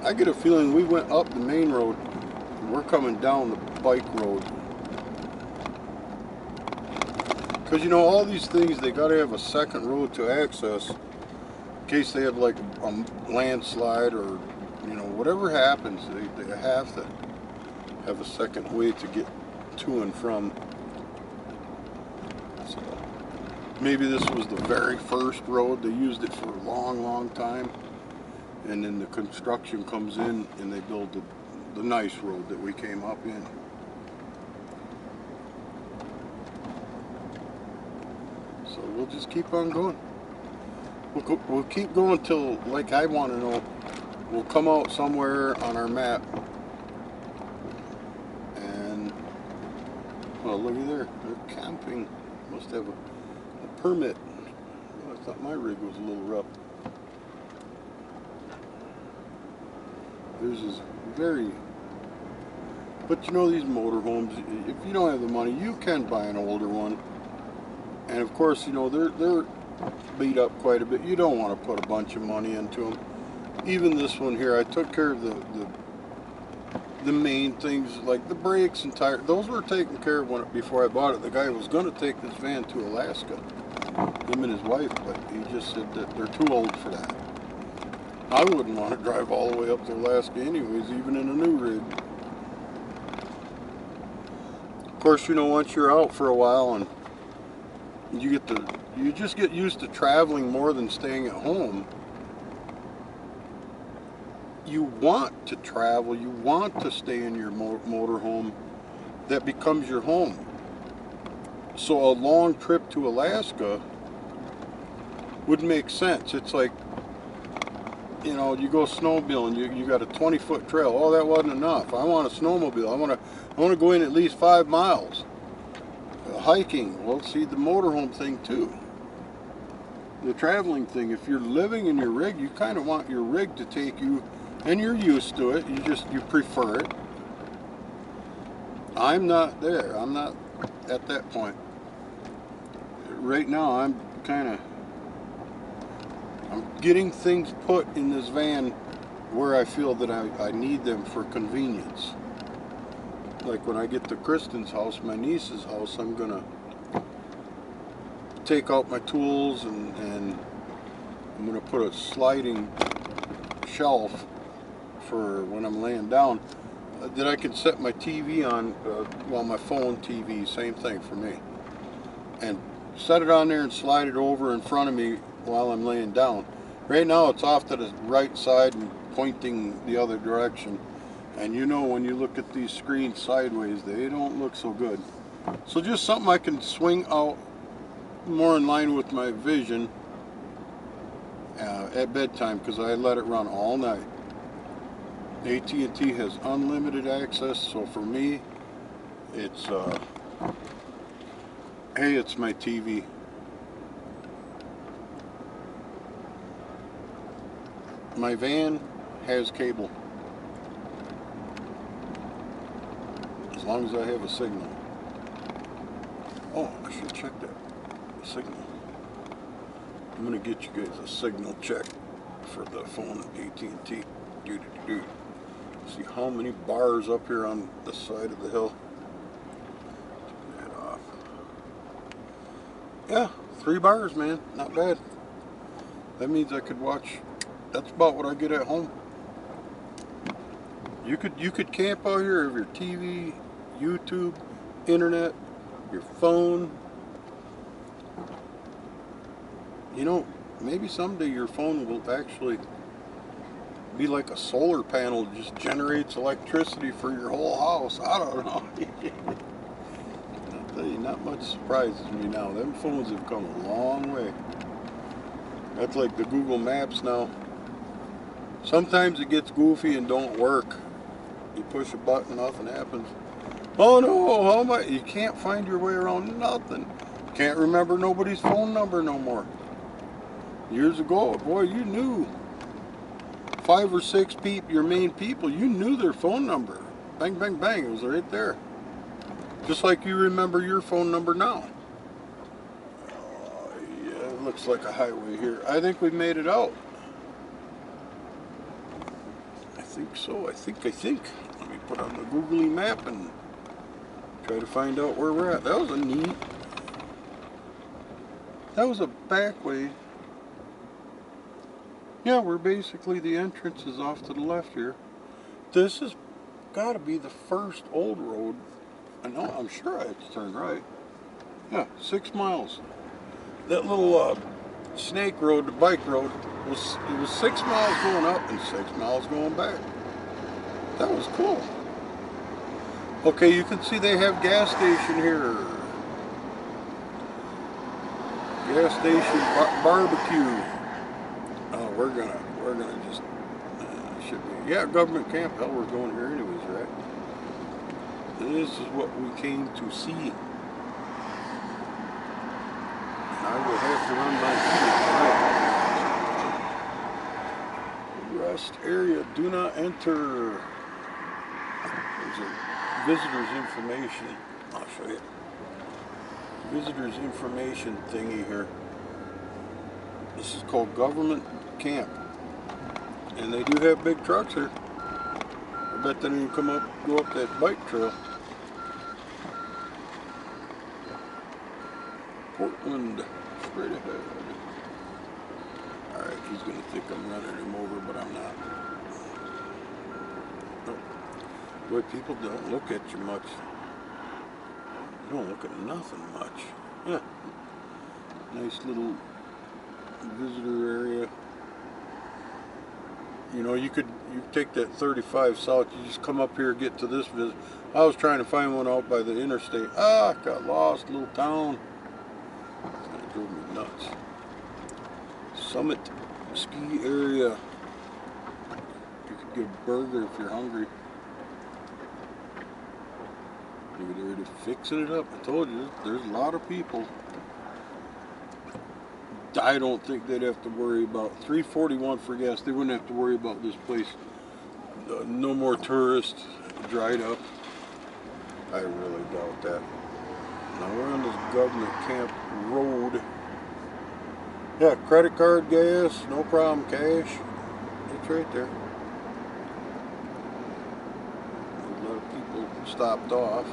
I get a feeling we went up the main road and we're coming down the bike road. Because, you know, all these things, they got to have a second road to access in case they have like a landslide or, you know, whatever happens, they have to have a second way to get to and from. So maybe this was the very first road. They used it for a long, long time. And then the construction comes in and they build the nice road that we came up in. So we'll just keep on going. We'll keep going till, like I want to know, we'll come out somewhere on our map. And, well, looky there. They're camping. Must have a permit. Oh, I thought my rig was a little rough. This is very, but you know, these motorhomes, if you don't have the money, you can buy an older one. And of course, you know, they're beat up quite a bit. You don't want to put a bunch of money into them. even this one here, I took care of the main things like the brakes and tires. Those were taken care of before I bought it. The guy was going to take this van to Alaska, him and his wife, but he just said that they're too old for that. I wouldn't want to drive all the way up to Alaska anyways, even in a new rig. Of course, you know, once you're out for a while and you just get used to traveling more than staying at home. You want to travel, you want to stay in your motorhome that becomes your home. So a long trip to Alaska would make sense. It's like, you know, you go snowmobiling, you got a 20-foot trail. Oh, that wasn't enough. I want a snowmobile. I want to go in at least 5 miles. Hiking, well, see, the motorhome thing too. The traveling thing, if you're living in your rig, you kind of want your rig to take you, and you're used to it, you prefer it. I'm not there. I'm not at that point. Right now, I'm getting things put in this van where I feel that I need them for convenience. Like when I get to Kristen's house, my niece's house, I'm gonna take out my tools and I'm gonna put a sliding shelf for when I'm laying down that I can set my TV on, well, my phone TV, same thing for me, and set it on there and slide it over in front of me while I'm laying down. Right now it's off to the right side and pointing the other direction. And you know, when you look at these screens sideways, they don't look so good. So just something I can swing out more in line with my vision at bedtime, because I let it run all night. AT&T has unlimited access, so for me, it's, hey, it's my TV. My van has cable. As long as I have a signal. Oh, I should check that signal. I'm gonna get you guys a signal check for the phone AT&T. See how many bars up here on the side of the hill. Turn that off. Yeah, 3 bars, man. Not bad. That means I could watch. That's about what I get at home. You could camp out here of your TV, YouTube, internet, your phone. You know, maybe someday your phone will actually be like a solar panel that just generates electricity for your whole house. I don't know. I'll tell you, not much surprises me now. Them phones have come a long way. That's like the Google Maps now. Sometimes it gets goofy and don't work. You push a button, nothing happens. Oh no, how am I? You can't find your way around nothing. Can't remember nobody's phone number no more. Years ago, boy, you knew 5 or 6 people, your main people, you knew their phone number. Bang, bang, bang, it was right there. Just like you remember your phone number now. Yeah, it looks like a highway here. I think we've made it out. I think so, I think. Let me put on the googly map and try to find out where we're at. That was a neat, that was a back way. Yeah, we're basically, the entrance is off to the left here. This has got to be the first old road. I know, I'm sure I had to turn right. Yeah, 6 miles. That little snake road, the bike road, it was 6 miles going up and 6 miles going back. That was cool. Okay, you can see they have gas station here. Gas station barbecue. Oh, we're gonna just should be, yeah, government camp. Hell, we're going here anyways, right? This is what we came to see. And I will have to run my feet. Rest area. Do not enter. There's a visitor's information. I'll show you. Visitor's information thingy here. This is called government camp. And they do have big trucks here. I bet they didn't go up that bike trail. Portland, straight ahead. Alright, he's gonna think I'm running him over, but I'm not. Oh. Boy, people don't look at you much. They don't look at nothing much. Yeah. Nice little visitor area. You know, you take that 35 south, you just come up here, get to this visit. I was trying to find one out by the interstate. Ah, got lost, little town. That drove me nuts. Summit ski area. You could get a burger if you're hungry. They're already fixing it up. I told you, there's a lot of people. I don't think they'd have to worry about $3.41 for gas. They wouldn't have to worry about this place. No more tourists. Dried up. I really doubt that. Now we're on this government camp road. Yeah, credit card, gas, no problem. Cash, it's right there. A lot of people stopped off.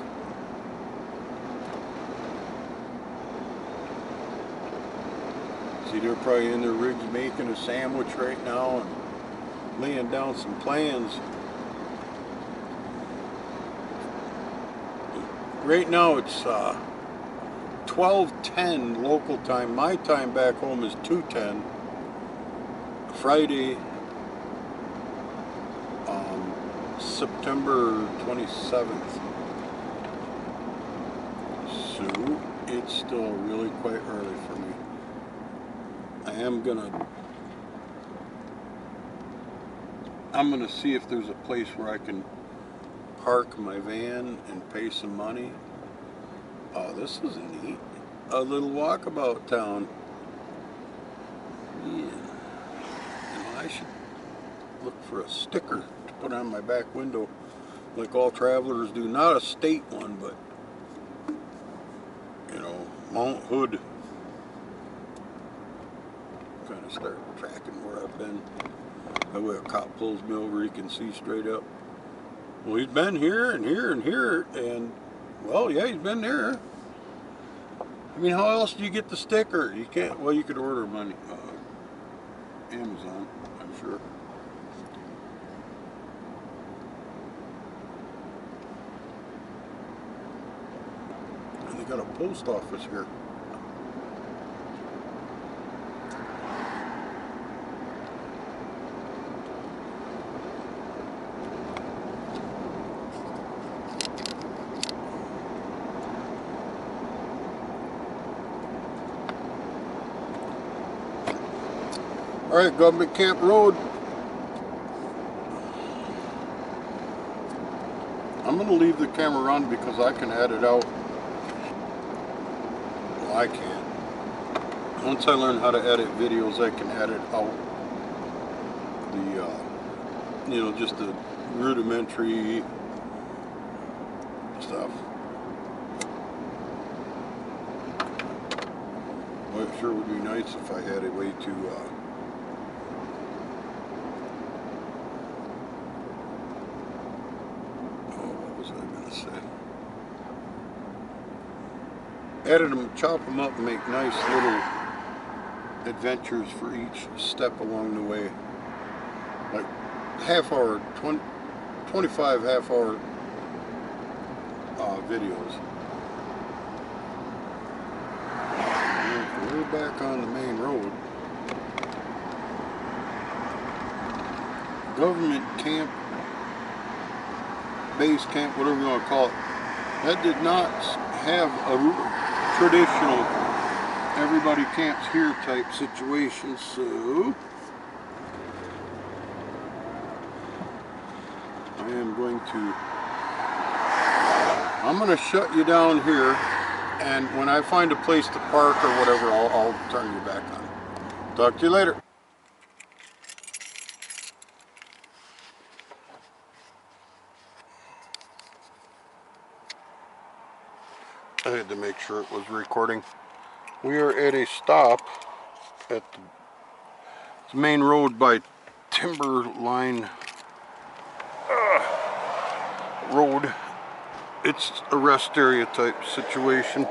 See, they're probably in their rigs making a sandwich right now and laying down some plans. Right now it's 12:10 local time. My time back home is 2:10. Friday, September 27th. So it's still really quite early for me. I'm gonna see if there's a place where I can park my van and pay some money. Oh, this is neat. A little walkabout town. Yeah. You know, I should look for a sticker to put on my back window like all travelers do. Not a state one, but you know, Mt.Hood. Kind of start tracking where I've been. That way a cop pulls me over, he can see straight up. Well, he's been here and here and here, and well, yeah, he's been there. I mean, how else do you get the sticker? You can't. Well, you could order them on Amazon, I'm sure. And they got a post office here. All right, Government Camp Road. I'm going to leave the camera on because I can edit out. Well, I can't. Once I learn how to edit videos, I can edit out the, you know, just the rudimentary stuff. Well, it sure would be nice if I had a way to edit them, chop them up, and make nice little adventures for each step along the way. Like half hour, 25 half hour videos. And we're back on the main road. Government camp, base camp, whatever you want to call it. That did not have a traditional everybody camps here type situation, so I'm going to shut you down here, and when I find a place to park or whatever, I'll turn you back on. Talk to you later. I had to make sure it was recording. We are at a stop at the main road by timberline road. It's a rest area type situation.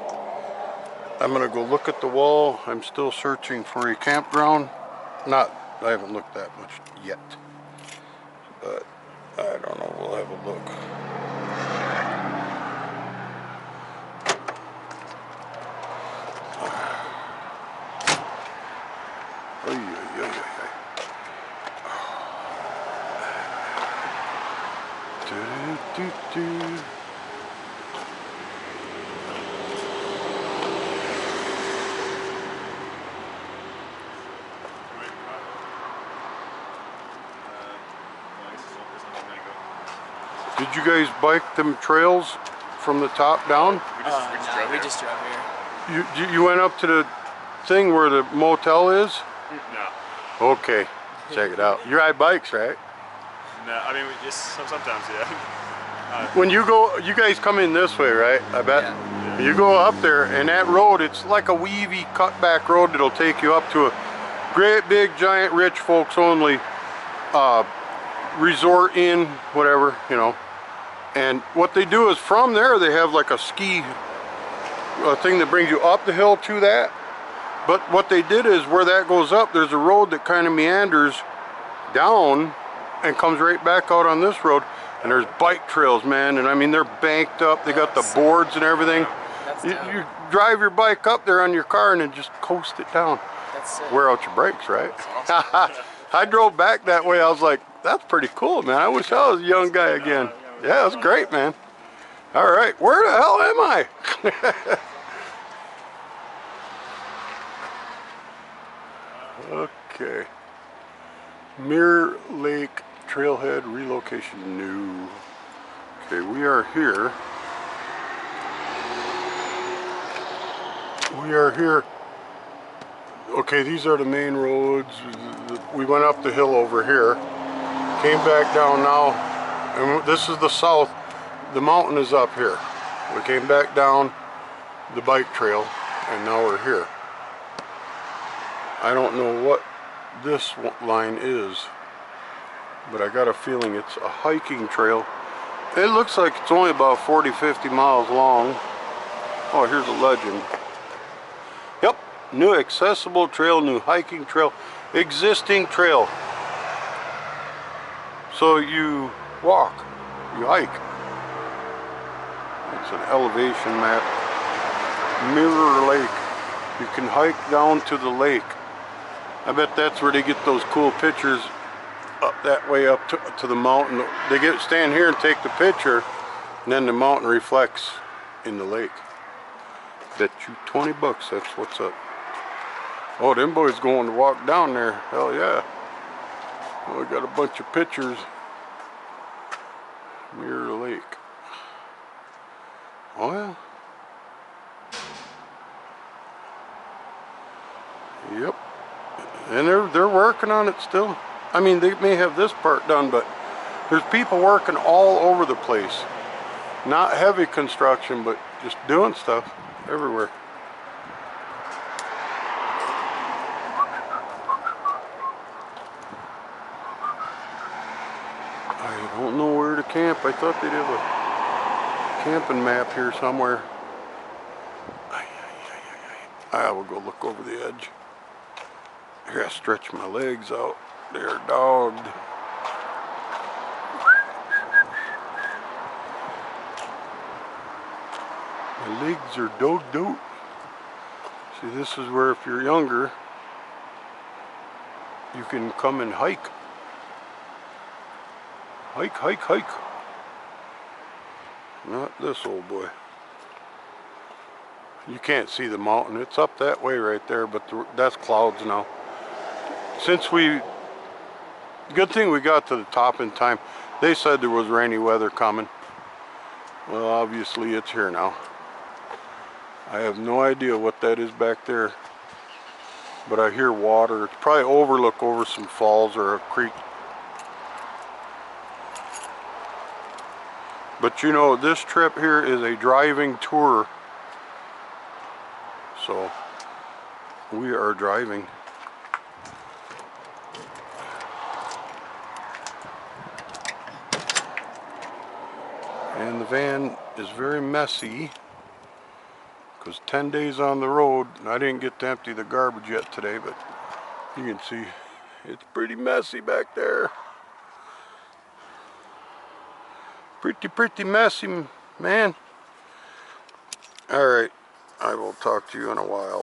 I'm gonna go look at the wall. I'm still searching for a campground. I haven't looked that much yet, but I don't know, we'll have a look. Oy, oy, oy, oy. Do, do, do. Did you guys bike them trails from the top down? We just drove here. You went up to the thing where the motel is? No. Okay, check it out. You ride bikes, right? No, I mean, sometimes, yeah. When you guys come in this way, right? I bet. Yeah. You go up there, and that road, it's like a weavy cutback road that'll take you up to a great big giant rich folks only resort inn, whatever, you know. And what they do is from there they have like a ski thing that brings you up the hill to that. But what they did is where that goes up, there's a road that kind of meanders down and comes right back out on this road. And there's bike trails, man, and I mean they're banked up. They got the boards and everything. You drive your bike up there on your car and then just coast it down. That's sick. Wear out your brakes, right? I drove back that way. I was like, that's pretty cool, man. I wish I was a young guy again. Yeah, it was great, man. All right, where the hell am I? Okay. Mirror Lake Trailhead relocation new. Okay, we are here. We are here. Okay, these are the main roads. We went up the hill over here. Came back down now. And this is the south. The mountain is up here. We came back down the bike trail and now we're here. I don't know what this line is, but I got a feeling it's a hiking trail. It looks like it's only about 40-50 miles long. Oh, here's a legend. Yep, new accessible trail, new hiking trail, existing trail. So you walk, you hike. It's an elevation map. Mirror Lake. You can hike down to the lake. I bet that's where they get those cool pictures up that way up to the mountain. They stand here and take the picture, and then the mountain reflects in the lake. Bet you 20 bucks that's what's up. Oh, them boys going to walk down there. Hell yeah. Oh, we got a bunch of pictures. Mirror Lake. Oh yeah. Yep. And they're working on it still. I mean, they may have this part done, but there's people working all over the place. Not heavy construction, but just doing stuff everywhere. I don't know where to camp. I thought they'd have a camping map here somewhere. I will go look over the edge. I gotta stretch my legs out. They're dogged. My legs are dogged out. See, this is where if you're younger, you can come and hike. Hike, hike, hike. Not this old boy. You can't see the mountain. It's up that way right there, but that's clouds now. Good thing we got to the top in time. They said there was rainy weather coming. Well, obviously it's here now. I have no idea what that is back there, but I hear water. It's probably overlook over some falls or a creek. But you know, this trip here is a driving tour. So we are driving. And the van is very messy because 10 days on the road, and I didn't get to empty the garbage yet today, but you can see it's pretty messy back there. Pretty messy, man. All right, I will talk to you in a while.